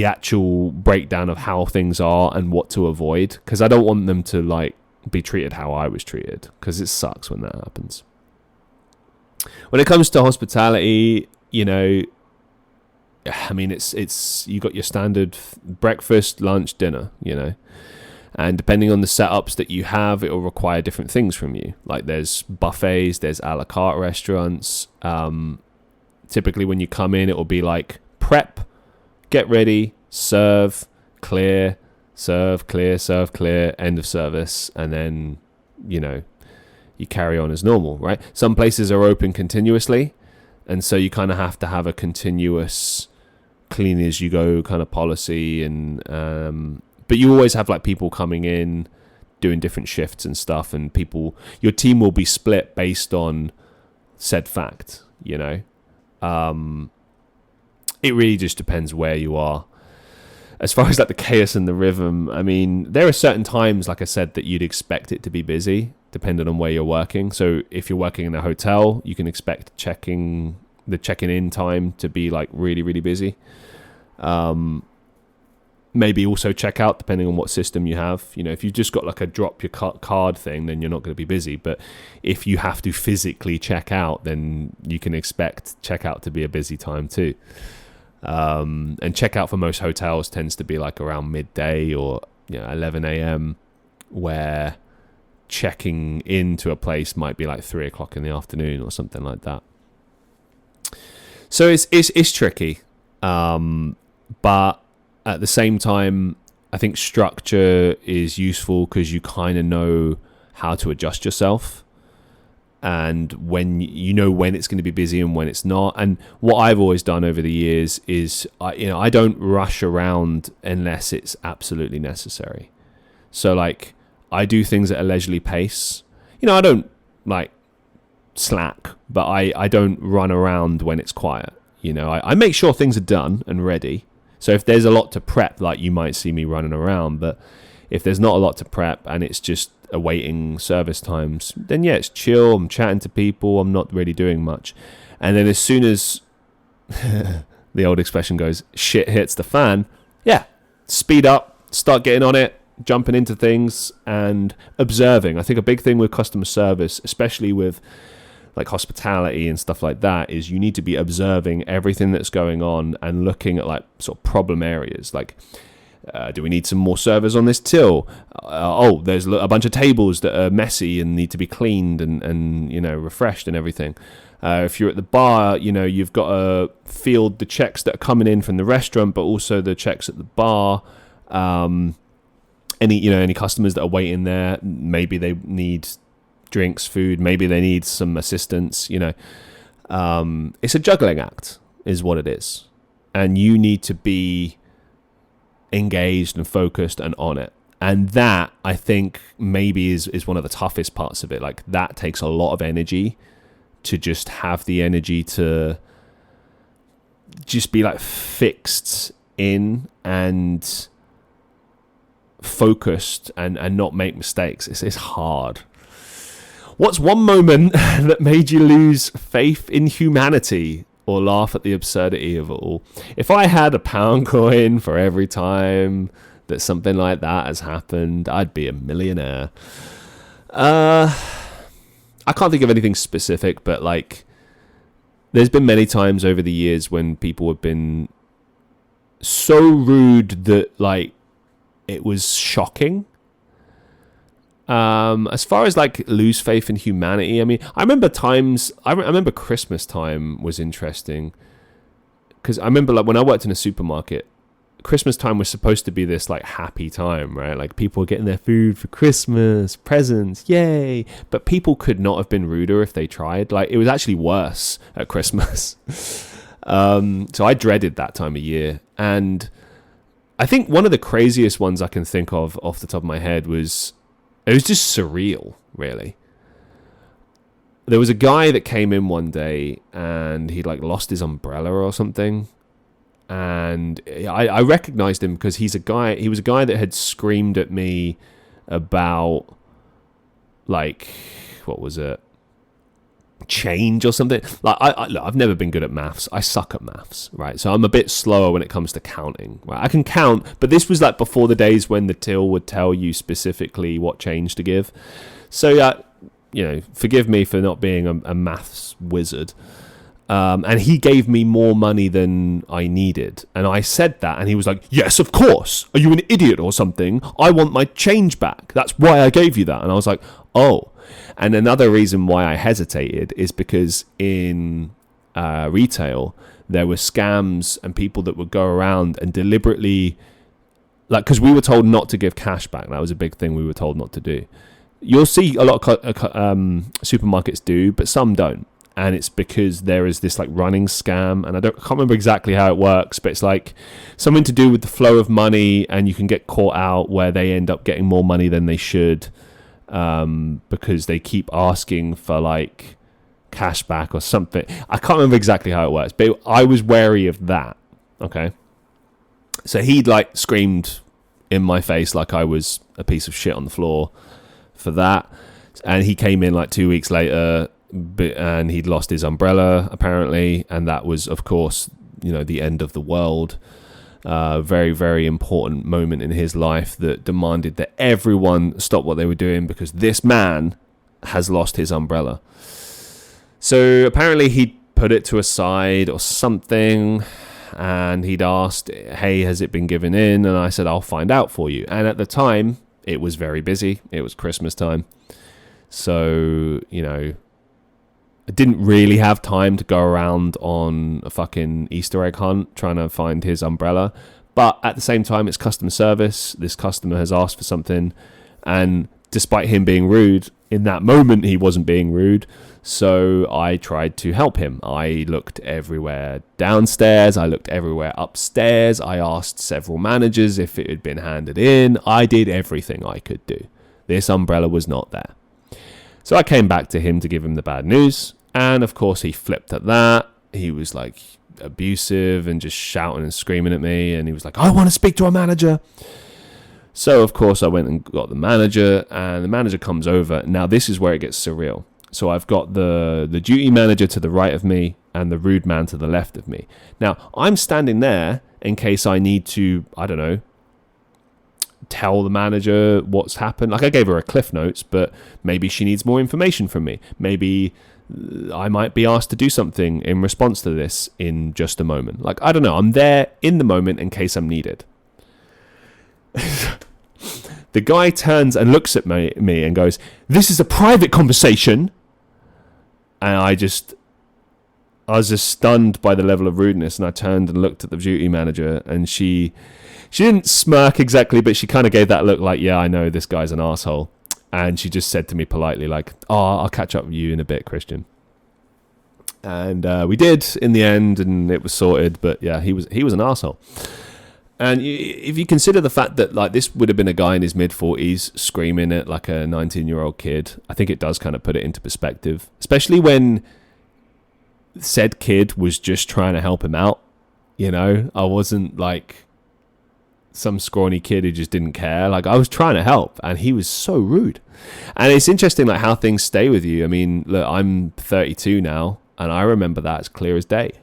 actual breakdown of how things are and what to avoid, because I don't want them to like be treated how I was treated, because it sucks when that happens. When it comes to hospitality, I mean, it's you got your standard breakfast, lunch, dinner, and depending on the setups that you have, it will require different things from you. Like there's buffets, there's a la carte restaurants. Typically when you come in, it will be like prep, get ready, serve, clear, serve, clear, serve, clear, end of service, and then, you carry on as normal, right? Some places are open continuously, and so you kind of have to have a continuous clean as you go kind of policy, and but you always have like people coming in doing different shifts and stuff, and your team will be split based on said fact, it really just depends where you are. As far as like the chaos and the rhythm, I mean, there are certain times, like I said, that you'd expect it to be busy depending on where you're working. So if you're working in a hotel, you can expect checking in time to be like really, really busy. Maybe also check out, depending on what system you have. If you've just got like a drop your card thing, then you're not going to be busy. But if you have to physically check out, then you can expect checkout to be a busy time too. And checkout for most hotels tends to be like around midday or 11 a.m. where checking into a place might be like 3 o'clock in the afternoon or something like that. So it's tricky, but at the same time, I think structure is useful because you kind of know how to adjust yourself, and when it's going to be busy and when it's not. And what I've always done over the years is I don't rush around unless it's absolutely necessary. So like I do things at a leisurely pace. I don't like slack, but I don't run around when it's quiet. I make sure things are done and ready. So if there's a lot to prep, like you might see me running around, but if there's not a lot to prep and it's just awaiting service times, then yeah, it's chill. I'm chatting to people. I'm not really doing much. And then as soon as the old expression goes, shit hits the fan, yeah, speed up, start getting on it, jumping into things and observing. I think a big thing with customer service, especially with like hospitality and stuff like that, is you need to be observing everything that's going on and looking at like sort of problem areas. Like, do we need some more servers on this till? There's a bunch of tables that are messy and need to be cleaned and refreshed and everything. If you're at the bar, you've got to field the checks that are coming in from the restaurant, but also the checks at the bar. Any customers that are waiting there, maybe they need drinks, food, maybe they need some assistance. It's a juggling act, is what it is, and you need to be engaged and focused and on it. And that, I think, maybe is one of the toughest parts of it. Like, that takes a lot of energy, to just have the energy to just be like fixed in and focused and not make mistakes. It's hard. What's one moment that made you lose faith in humanity or laugh at the absurdity of it all? If I had £1 coin for every time that something like that has happened, I'd be a millionaire. I can't think of anything specific, but like, there's been many times over the years when people have been so rude that like it was shocking. As far as like lose faith in humanity, I mean, I remember Christmas time was interesting, because I remember like when I worked in a supermarket, Christmas time was supposed to be this like happy time, right? Like, people were getting their food for Christmas, presents, yay. But people could not have been ruder if they tried. Like, it was actually worse at Christmas. So I dreaded that time of year. And I think one of the craziest ones I can think of off the top of my head was just surreal, really. There was a guy that came in one day and he like lost his umbrella or something. And I recognized him because he was a guy that had screamed at me about, like, what was it? Change or something. Like, look, I've never been good at maths. I suck at maths, right? So I'm a bit slower when it comes to counting. Right? I can count, but this was like before the days when the till would tell you specifically what change to give. So, forgive me for not being a maths wizard. And he gave me more money than I needed. And I said that, and he was like, yes, of course. Are you an idiot or something? I want my change back. That's why I gave you that. And I was like, oh. And another reason why I hesitated is because in retail, there were scams and people that would go around and deliberately, like, because we were told not to give cash back. That was a big thing we were told not to do. You'll see a lot of supermarkets do, but some don't. And it's because there is this like running scam, and I can't remember exactly how it works, but it's like something to do with the flow of money, and you can get caught out where they end up getting more money than they should, because they keep asking for like cash back or something. I can't remember exactly how it works, but I was wary of that. Okay. So he'd like screamed in my face like I was a piece of shit on the floor for that. And he came in like 2 weeks later, and he'd lost his umbrella apparently, and that was, of course, the end of the world. Very, very important moment in his life that demanded that everyone stop what they were doing because this man has lost his umbrella. So apparently he'd put it to a side or something, and he'd asked, hey, has it been given in? And I said, I'll find out for you. And at the time, it was very busy. It was Christmas time. So, I didn't really have time to go around on a fucking Easter egg hunt trying to find his umbrella. But at the same time, it's customer service. This customer has asked for something. And despite him being rude, in that moment, he wasn't being rude. So I tried to help him. I looked everywhere downstairs. I looked everywhere upstairs. I asked several managers if it had been handed in. I did everything I could do. This umbrella was not there. So I came back to him to give him the bad news. And of course, he flipped at that. He was like abusive and just shouting and screaming at me. And he was like, I want to speak to a manager. So, of course, I went and got the manager. And the manager comes over. Now, this is where it gets surreal. So I've got the duty manager to the right of me and the rude man to the left of me. Now, I'm standing there in case I need to, I don't know, tell the manager what's happened. Like, I gave her a cliff notes, but maybe she needs more information from me. Maybe I might be asked to do something in response to this in just a moment. Like, I don't know. I'm there in the moment in case I'm needed. The guy turns and looks at me and goes, "This is a private conversation." And I was just stunned by the level of rudeness, and I turned and looked at the duty manager, and she didn't smirk exactly, but she kind of gave that look like, yeah, I know this guy's an asshole. And she just said to me politely, like, "Oh, I'll catch up with you in a bit, Christian." And we did in the end, and it was sorted. But yeah, he was an asshole. And if you consider the fact that, like, this would have been a guy in his mid-40s screaming at like a 19-year-old kid, I think it does kind of put it into perspective, especially when said kid was just trying to help him out. You know, I wasn't like some scrawny kid who just didn't care. Like, I was trying to help, and he was so rude. And it's interesting, like, how things stay with you. I mean, look, I'm 32 now, and I remember that as clear as day.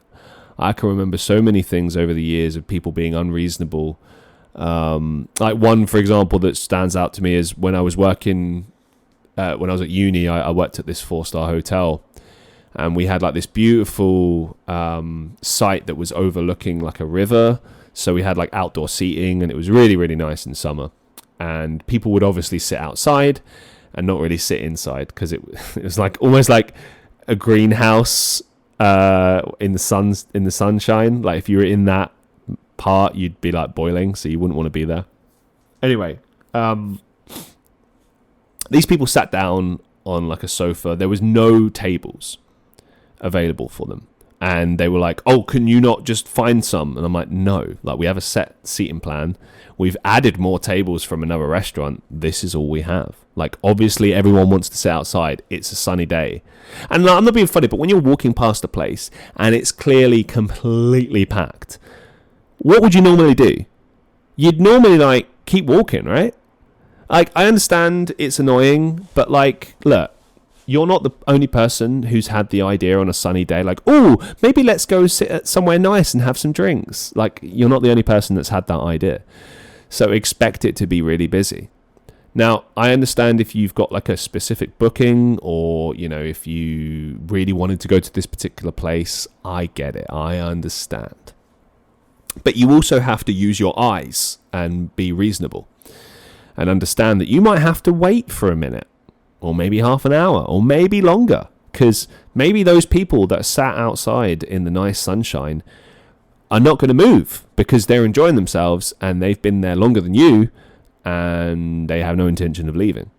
I can remember so many things over the years of people being unreasonable. Like, one, for example, that stands out to me is when I was working, when I was at uni, I worked at this 4-star hotel, and we had like this beautiful site that was overlooking like a river. So we had like outdoor seating, and it was really, really nice in summer. And people would obviously sit outside and not really sit inside, because it was like almost like a greenhouse in the sunshine. Like, if you were in that part, you'd be like boiling, so you wouldn't want to be there. Anyway, these people sat down on like a sofa. There was no tables available for them, and they were like, "Oh, can you not just find some?" And I'm like, "No, like, we have a set seating plan. We've added more tables from another restaurant. This is all we have." Like, obviously everyone wants to sit outside. It's a sunny day. And I'm not being funny, but when you're walking past a place and it's clearly completely packed, what would you normally do? You'd normally, like, keep walking, right? Like, I understand it's annoying, but, like, look, you're not the only person who's had the idea on a sunny day, like, "Oh, maybe let's go sit at somewhere nice and have some drinks." Like, you're not the only person that's had that idea. So expect it to be really busy. Now, I understand if you've got like a specific booking, or, you know, if you really wanted to go to this particular place, I get it. I understand. But you also have to use your eyes and be reasonable and understand that you might have to wait for a minute, or maybe half an hour, or maybe longer, because maybe those people that sat outside in the nice sunshine are not going to move because they're enjoying themselves and they've been there longer than you, and they have no intention of leaving.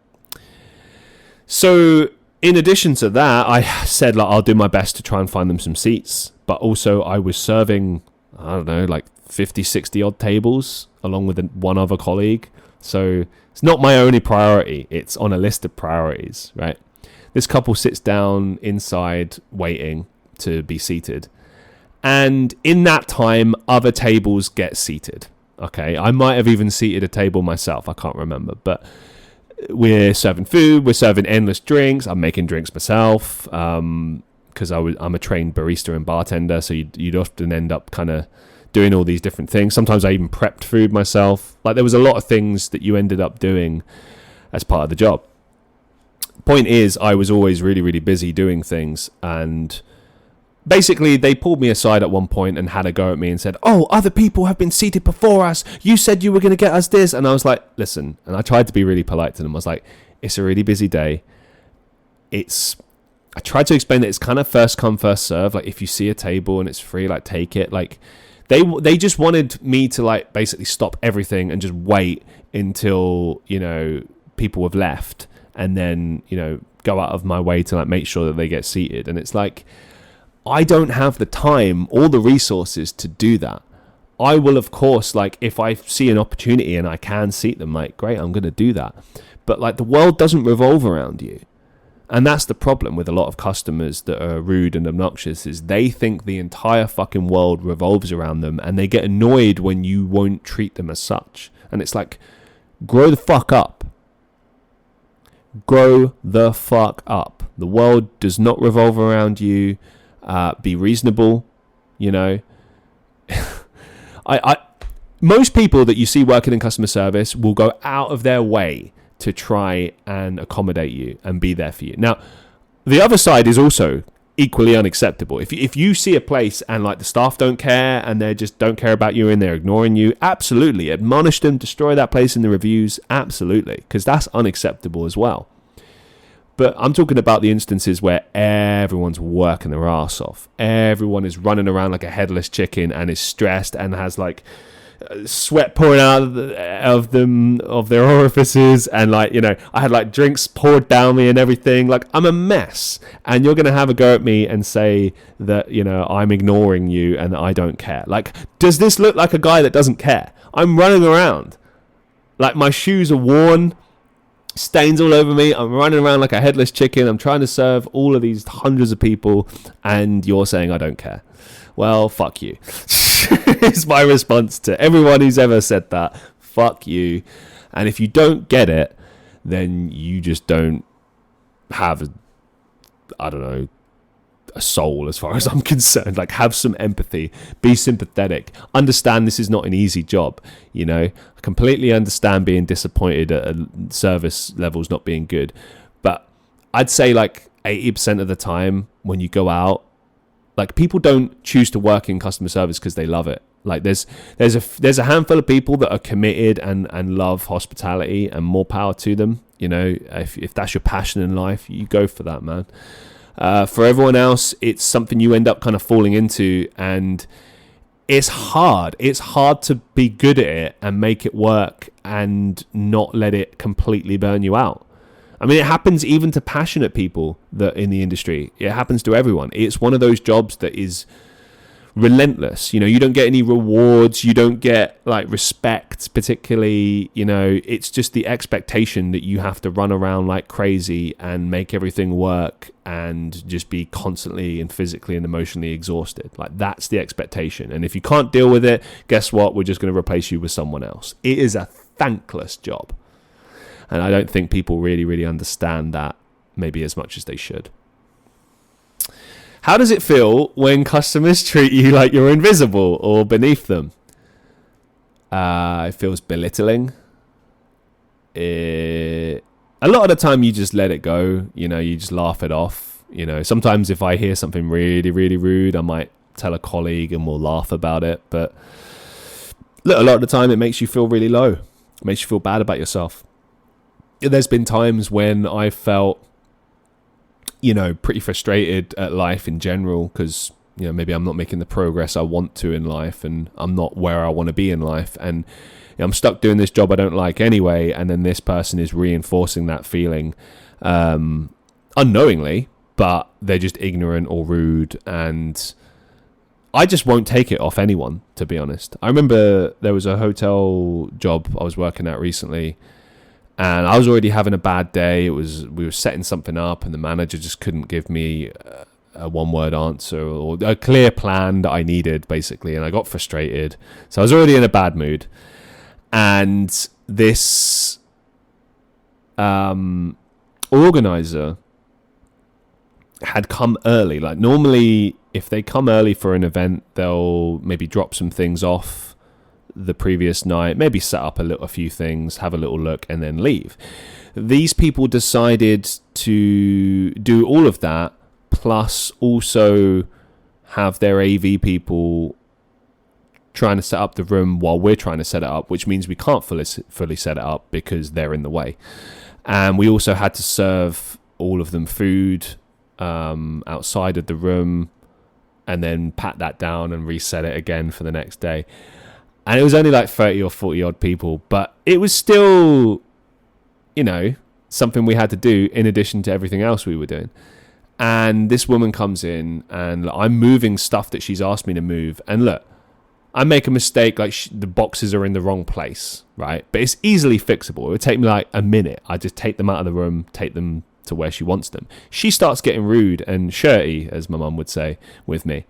So in addition to that, I said, like, I'll do my best to try and find them some seats. But also I was serving, I don't know, like 50, 60 odd tables along with one other colleague. So it's not my only priority. It's on a list of priorities, right? This couple sits down inside waiting to be seated. And in that time, other tables get seated. Okay, I might have even seated a table myself. I can't remember. But we're serving food. We're serving endless drinks. I'm making drinks myself because I'm a trained barista and bartender. So you'd often end up kind of doing all these different things. Sometimes I even prepped food myself. Like, there was a lot of things that you ended up doing as part of the job. Point is, I was always really, really busy doing things, and basically, they pulled me aside at one point and had a go at me and said, "Oh, other people have been seated before us. You said you were going to get us this." And I was like, "Listen," and I tried to be really polite to them. I was like, "It's a really busy day. I tried to explain that it's kind of first come, first serve. Like, if you see a table and it's free, like, take it." Like, they just wanted me to, like, basically stop everything and just wait until, you know, people have left, and then, you know, go out of my way to, like, make sure that they get seated. And it's like, I don't have the time or the resources to do that. I will, of course, like, if I see an opportunity and I can seat them, like, great, I'm going to do that. But, like, the world doesn't revolve around you. And that's the problem with a lot of customers that are rude and obnoxious, is they think the entire fucking world revolves around them, and they get annoyed when you won't treat them as such. And it's like, grow the fuck up. Grow the fuck up. The world does not revolve around you. Be reasonable, you know. most people that you see working in customer service will go out of their way to try and accommodate you and be there for you. Now, the other side is also equally unacceptable. If you see a place and like the staff don't care and they just don't care about you and they're ignoring you, absolutely admonish them, destroy that place in the reviews, absolutely, because that's unacceptable as well. But I'm talking about the instances where everyone's working their ass off. Everyone is running around like a headless chicken and is stressed and has like sweat pouring out of their orifices, and like, you know, I had like drinks poured down me and everything. Like, I'm a mess, and you're gonna have a go at me and say that, you know, I'm ignoring you and I don't care. Like, does this look like a guy that doesn't care? I'm running around like my shoes are worn, stains all over me, I'm running around like a headless chicken, I'm trying to serve all of these hundreds of people, and you're saying I don't care. Well, fuck you. Is my response to everyone who's ever said that. Fuck you. And if you don't get it, then you just don't have a soul, as far as I'm concerned. Like, have some empathy, be sympathetic, understand this is not an easy job. You know, I completely understand being disappointed at service levels not being good, but I'd say like 80% of the time when you go out, like, people don't choose to work in customer service because they love it. Like, there's a handful of people that are committed and love hospitality, and more power to them. You know, if that's your passion in life, you go for that, man. For everyone else, it's something you end up kind of falling into, and it's hard. It's hard to be good at it and make it work and not let it completely burn you out. I mean, it happens even to passionate people that in the industry. It happens to everyone. It's one of those jobs that is relentless. You know, you don't get any rewards. You don't get like respect, particularly. You know, it's just the expectation that you have to run around like crazy and make everything work and just be constantly and physically and emotionally exhausted. Like, that's the expectation. And if you can't deal with it, guess what? We're just going to replace you with someone else. It is a thankless job. And I don't think people really, really understand that maybe as much as they should. How does it feel when customers treat you like you're invisible or beneath them? It feels belittling. A lot of the time you just let it go. You know, you just laugh it off. You know, sometimes if I hear something really, really rude, I might tell a colleague and we'll laugh about it. But look, a lot of the time it makes you feel really low. It makes you feel bad about yourself. There's been times when I felt, you know, pretty frustrated at life in general because, you know, maybe I'm not making the progress I want to in life and I'm not where I want to be in life. And you know, I'm stuck doing this job I don't like anyway. And then this person is reinforcing that feeling unknowingly, but they're just ignorant or rude. And I just won't take it off anyone, to be honest. I remember there was a hotel job I was working at recently, and I was already having a bad day. We were setting something up, and the manager just couldn't give me a one-word answer or a clear plan that I needed, basically. And I got frustrated. So I was already in a bad mood. And this organizer had come early. Like, normally, if they come early for an event, they'll maybe drop some things off the previous night, maybe set up a few things, have a little look, and then leave. These people decided to do all of that, plus also have their AV people trying to set up the room while we're trying to set it up, which means we can't fully set it up because they're in the way. And we also had to serve all of them food outside of the room and then pat that down and reset it again for the next day. And it was only like 30 or 40 odd people, but it was still, you know, something we had to do in addition to everything else we were doing. And this woman comes in and I'm moving stuff that she's asked me to move. And look, I make a mistake, like the boxes are in the wrong place, right? But it's easily fixable. It would take me like a minute. I just take them out of the room, take them to where she wants them. She starts getting rude and shirty, as my mum would say, with me.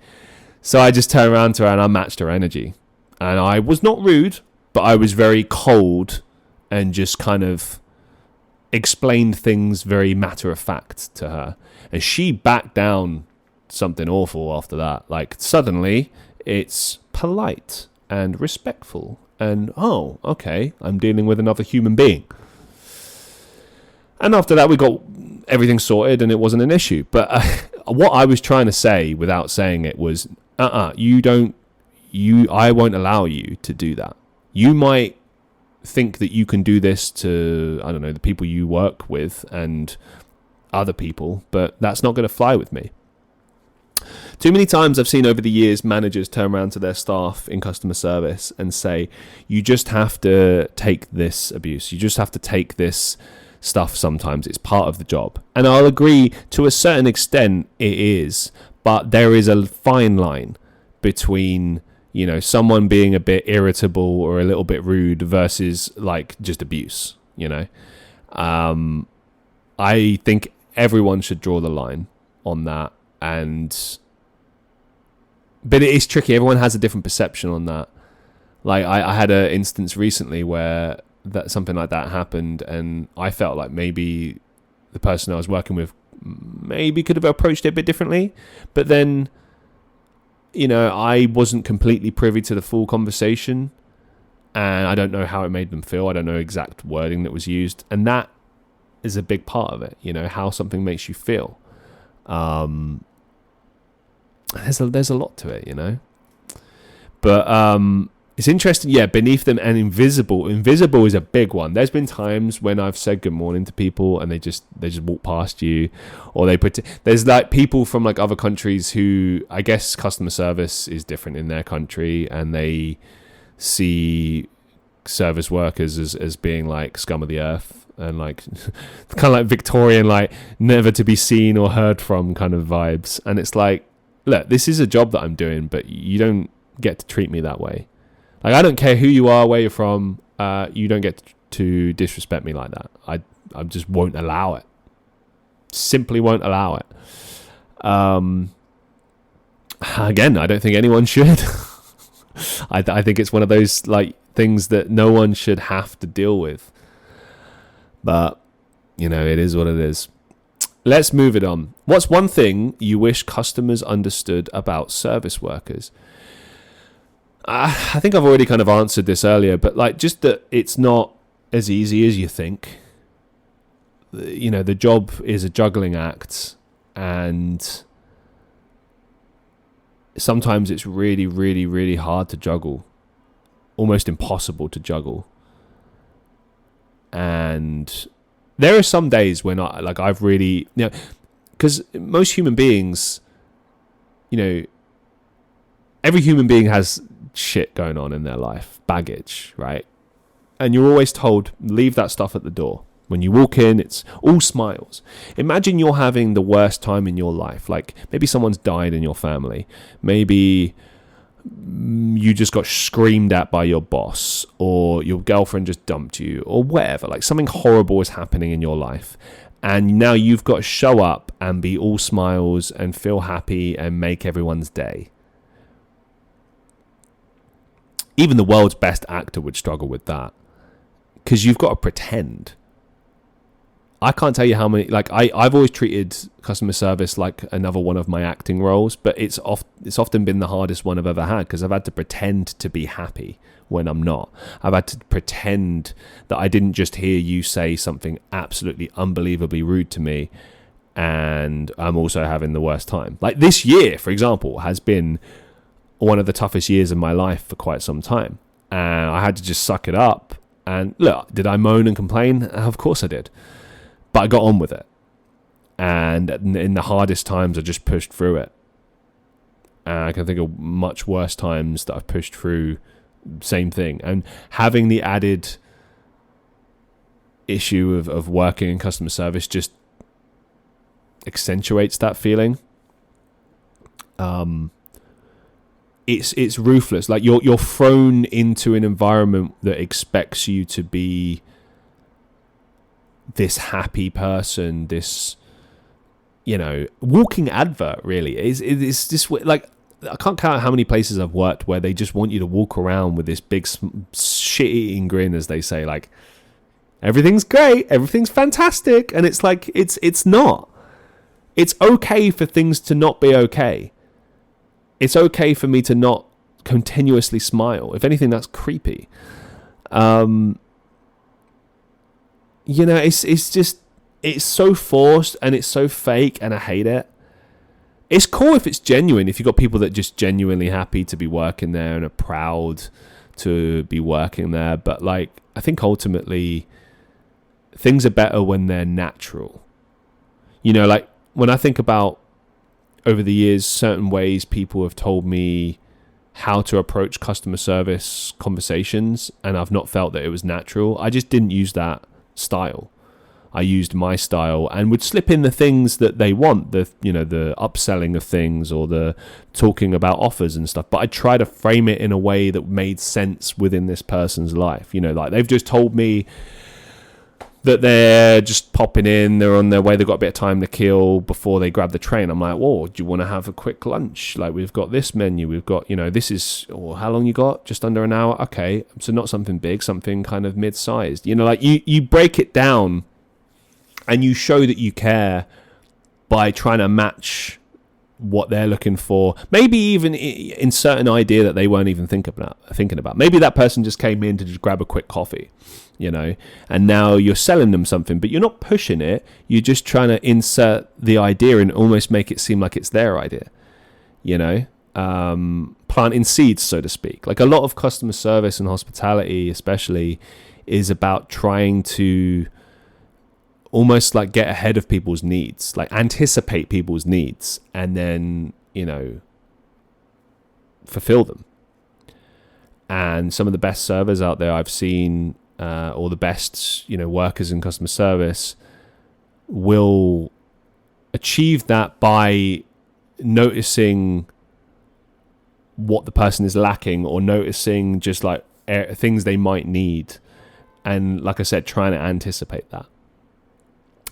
So I just turn around to her and I matched her energy. And I was not rude, but I was very cold and just kind of explained things very matter of fact to her. And she backed down something awful after that. Like, suddenly it's polite and respectful. And, oh, okay, I'm dealing with another human being. And after that, we got everything sorted and it wasn't an issue. But what I was trying to say without saying it was, I won't allow you to do that. You might think that you can do this to, I don't know, the people you work with and other people, but that's not going to fly with me. Too many times I've seen over the years managers turn around to their staff in customer service and say, you just have to take this abuse. You just have to take this stuff sometimes. It's part of the job. And I'll agree to a certain extent it is, but there is a fine line between, you know, someone being a bit irritable or a little bit rude versus like just abuse, you know. I think everyone should draw the line on that. But it is tricky. Everyone has a different perception on that. Like I had an instance recently where that something like that happened, and I felt like maybe the person I was working with maybe could have approached it a bit differently. But then, you know, I wasn't completely privy to the full conversation, and I don't know how it made them feel. I don't know exact wording that was used, and that is a big part of it. You know, how something makes you feel. There's a lot to it, you know. But it's interesting, yeah, beneath them and invisible. Invisible is a big one. There's been times when I've said good morning to people and they just walk past you, or there's like people from like other countries who, I guess customer service is different in their country, and they see service workers as being like scum of the earth, and like kind of like Victorian, like never to be seen or heard from kind of vibes. And it's like, look, this is a job that I'm doing, but you don't get to treat me that way. Like, I don't care who you are, where you're from. You don't get to disrespect me like that. I just won't allow it. Simply won't allow it. Again, I don't think anyone should. I think it's one of those like things that no one should have to deal with. But, you know, it is what it is. Let's move it on. What's one thing you wish customers understood about service workers? I think I've already kind of answered this earlier, but like just that it's not as easy as you think. You know, the job is a juggling act, and sometimes it's really, really, really hard to juggle. Almost impossible to juggle. And there are some days when I've really, you know, because most human beings, you know, every human being has shit going on in their life, baggage, right? And you're always told, leave that stuff at the door. When you walk in, it's all smiles. Imagine you're having the worst time in your life. Like maybe someone's died in your family. Maybe you just got screamed at by your boss, or your girlfriend just dumped you, or whatever. Like something horrible is happening in your life, and now you've got to show up and be all smiles and feel happy and make everyone's day. Even the world's best actor would struggle with that, because you've got to pretend. I can't tell you how many, like I've always treated customer service like another one of my acting roles, but it's often been the hardest one I've ever had, because I've had to pretend to be happy when I'm not. I've had to pretend that I didn't just hear you say something absolutely unbelievably rude to me, and I'm also having the worst time. Like this year, for example, has been one of the toughest years of my life for quite some time, and I had to just suck it up. And look, did I moan and complain? Of course I did. But I got on with it. And in the hardest times, I just pushed through it. And I can think of much worse times that I've pushed through, same thing. And having the added issue of working in customer service just accentuates that feeling. It's ruthless. Like you're thrown into an environment that expects you to be this happy person, this, you know, walking advert. Really, it's just like, I can't count how many places I've worked where they just want you to walk around with this big shit-eating grin, as they say, like everything's great, everything's fantastic, and it's like it's not. It's okay for things to not be okay. It's okay for me to not continuously smile. If anything, that's creepy. It's so forced and it's so fake, and I hate it. It's cool if it's genuine, if you've got people that just genuinely happy to be working there and are proud to be working there. But like, I think ultimately things are better when they're natural. Like when I think about over the years, certain ways people have told me how to approach customer service conversations, and I've not felt that it was natural. I just didn't use that style. I used my style and would slip in the things that they want, the upselling of things or the talking about offers and stuff. But I try to frame it in a way that made sense within this person's life. Like they've just told me that they're just popping in, they're on their way, they've got a bit of time to kill before they grab the train. I'm like, whoa, do you want to have a quick lunch? Like, we've got this menu, we've got, this is, how long you got? Just under an hour? Okay, so not something big, something kind of mid-sized. Like you break it down and you show that you care by trying to match what they're looking for. Maybe even insert an idea that they weren't even thinking about. Maybe that person just came in to just grab a quick coffee, and now you're selling them something, but you're not pushing it. You're just trying to insert the idea and almost make it seem like it's their idea, planting seeds, so to speak. Like a lot of customer service and hospitality especially is about trying to almost like get ahead of people's needs, like anticipate people's needs and then, fulfill them. And some of the best servers out there I've seen, or the best, workers in customer service will achieve that by noticing what the person is lacking or noticing just like things they might need. And like I said, trying to anticipate that.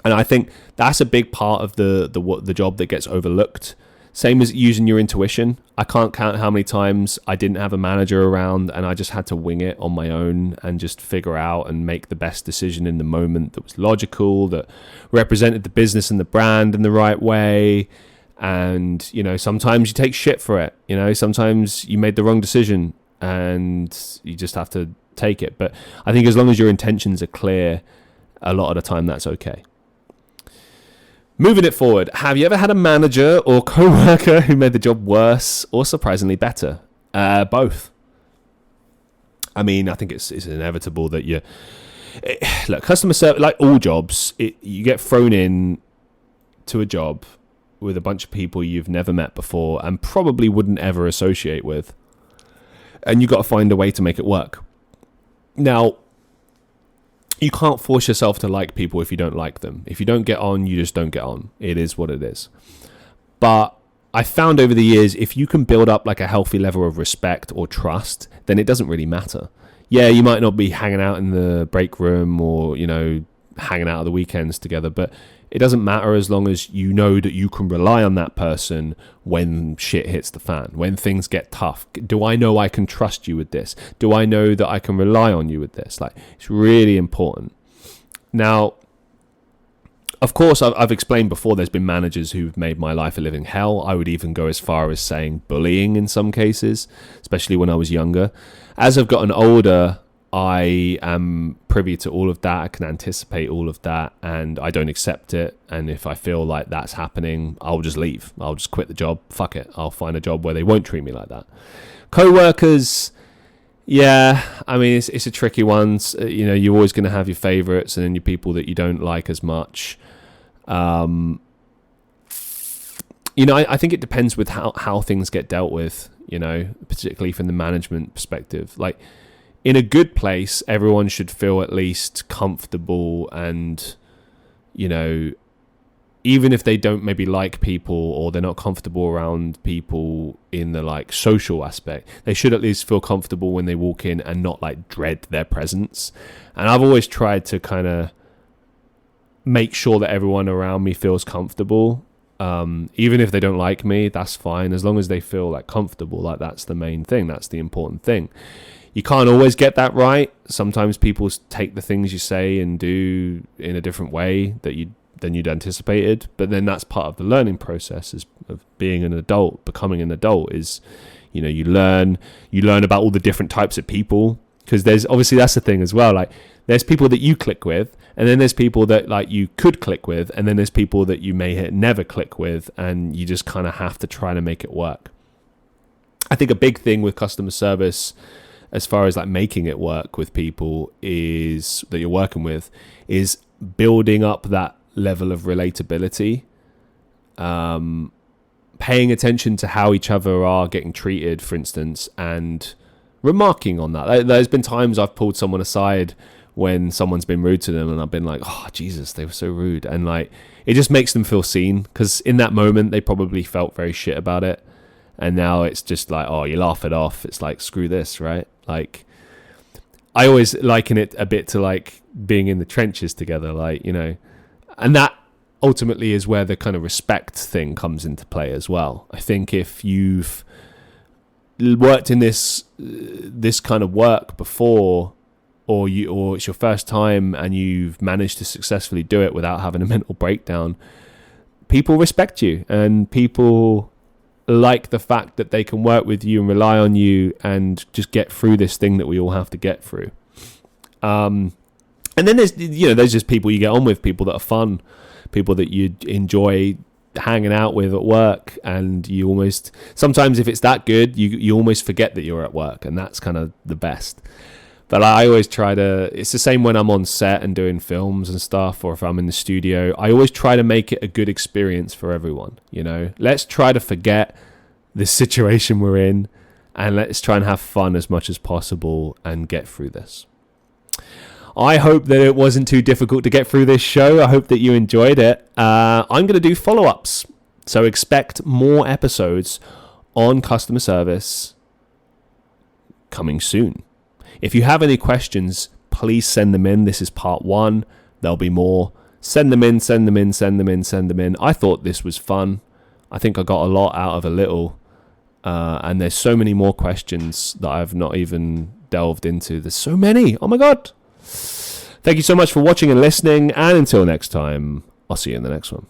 And I think that's a big part of the job that gets overlooked. Same as using your intuition. I can't count how many times I didn't have a manager around and I just had to wing it on my own and just figure out and make the best decision in the moment that was logical, that represented the business and the brand in the right way. And, sometimes you take shit for it. Sometimes you made the wrong decision and you just have to take it. But I think as long as your intentions are clear, a lot of the time that's okay. Moving it forward, have you ever had a manager or co-worker who made the job worse or surprisingly better? Both. I mean, I think it's inevitable that look, customer service, like all jobs, you get thrown in to a job with a bunch of people you've never met before and probably wouldn't ever associate with. And you got to find a way to make it work. Now, you can't force yourself to like people if you don't like them. If you don't get on, you just don't get on. It is what it is. But I found over the years, if you can build up like a healthy level of respect or trust, then it doesn't really matter. Yeah, you might not be hanging out in the break room or, hanging out at the weekends together, but it doesn't matter as long as you know that you can rely on that person when shit hits the fan, when things get tough. Do I know I can trust you with this? Do I know that I can rely on you with this? Like, it's really important. Now, of course, I've explained before, there's been managers who've made my life a living hell. I would even go as far as saying bullying in some cases, especially when I was younger. As I've gotten older, I am privy to all of that. I can anticipate all of that and I don't accept it. And if I feel like that's happening, I'll just leave. I'll just quit the job. Fuck it. I'll find a job where they won't treat me like that. Co-workers, yeah, I mean, it's a tricky one. You're always going to have your favorites and then your people that you don't like as much. I think it depends with how things get dealt with, particularly from the management perspective. Like, in a good place, everyone should feel at least comfortable and, even if they don't maybe like people or they're not comfortable around people in the like social aspect, they should at least feel comfortable when they walk in and not like dread their presence. And I've always tried to kind of make sure that everyone around me feels comfortable. Even if they don't like me, that's fine. As long as they feel like comfortable, like that's the main thing. That's the important thing. You can't always get that right. Sometimes people take the things you say and do in a different way than you'd anticipated. But then that's part of the learning process of being an adult, becoming an adult is, You know, you learn about all the different types of people, because there's obviously, that's the thing as well. Like, there's people that you click with, and then there's people that like you could click with, and then there's people that you may never click with, and you just kind of have to try to make it work. I think a big thing with customer service, as far as like making it work with people is that you're working with, is building up that level of relatability, paying attention to how each other are getting treated, for instance, and remarking on that. There's been times I've pulled someone aside when someone's been rude to them, and I've been like, oh Jesus, they were so rude, and like it just makes them feel seen, because in that moment they probably felt very shit about it, and now it's just like, oh, you laugh it off. It's like, screw this, right? Like, I always liken it a bit to like being in the trenches together, like, you know, and that ultimately is where the kind of respect thing comes into play as well. I think if you've worked in this kind of work before, or it's your first time and you've managed to successfully do it without having a mental breakdown, people respect you, and people like the fact that they can work with you and rely on you and just get through this thing that we all have to get through. And then there's just people you get on with, people that are fun, people that you enjoy hanging out with at work, and you almost, sometimes if it's that good, you almost forget that you're at work, and that's kind of the best. But I always try to, it's the same when I'm on set and doing films and stuff, or if I'm in the studio, I always try to make it a good experience for everyone. You know, let's try to forget the situation we're in, and let's try and have fun as much as possible and get through this. I hope that it wasn't too difficult to get through this show. I hope that you enjoyed it. I'm going to do follow-ups, so expect more episodes on customer service coming soon. If you have any questions, please send them in. This is part 1. There'll be more. Send them in. I thought this was fun. I think I got a lot out of a little. And there's so many more questions that I've not even delved into. There's so many. Oh my God. Thank you so much for watching and listening. And until next time, I'll see you in the next one.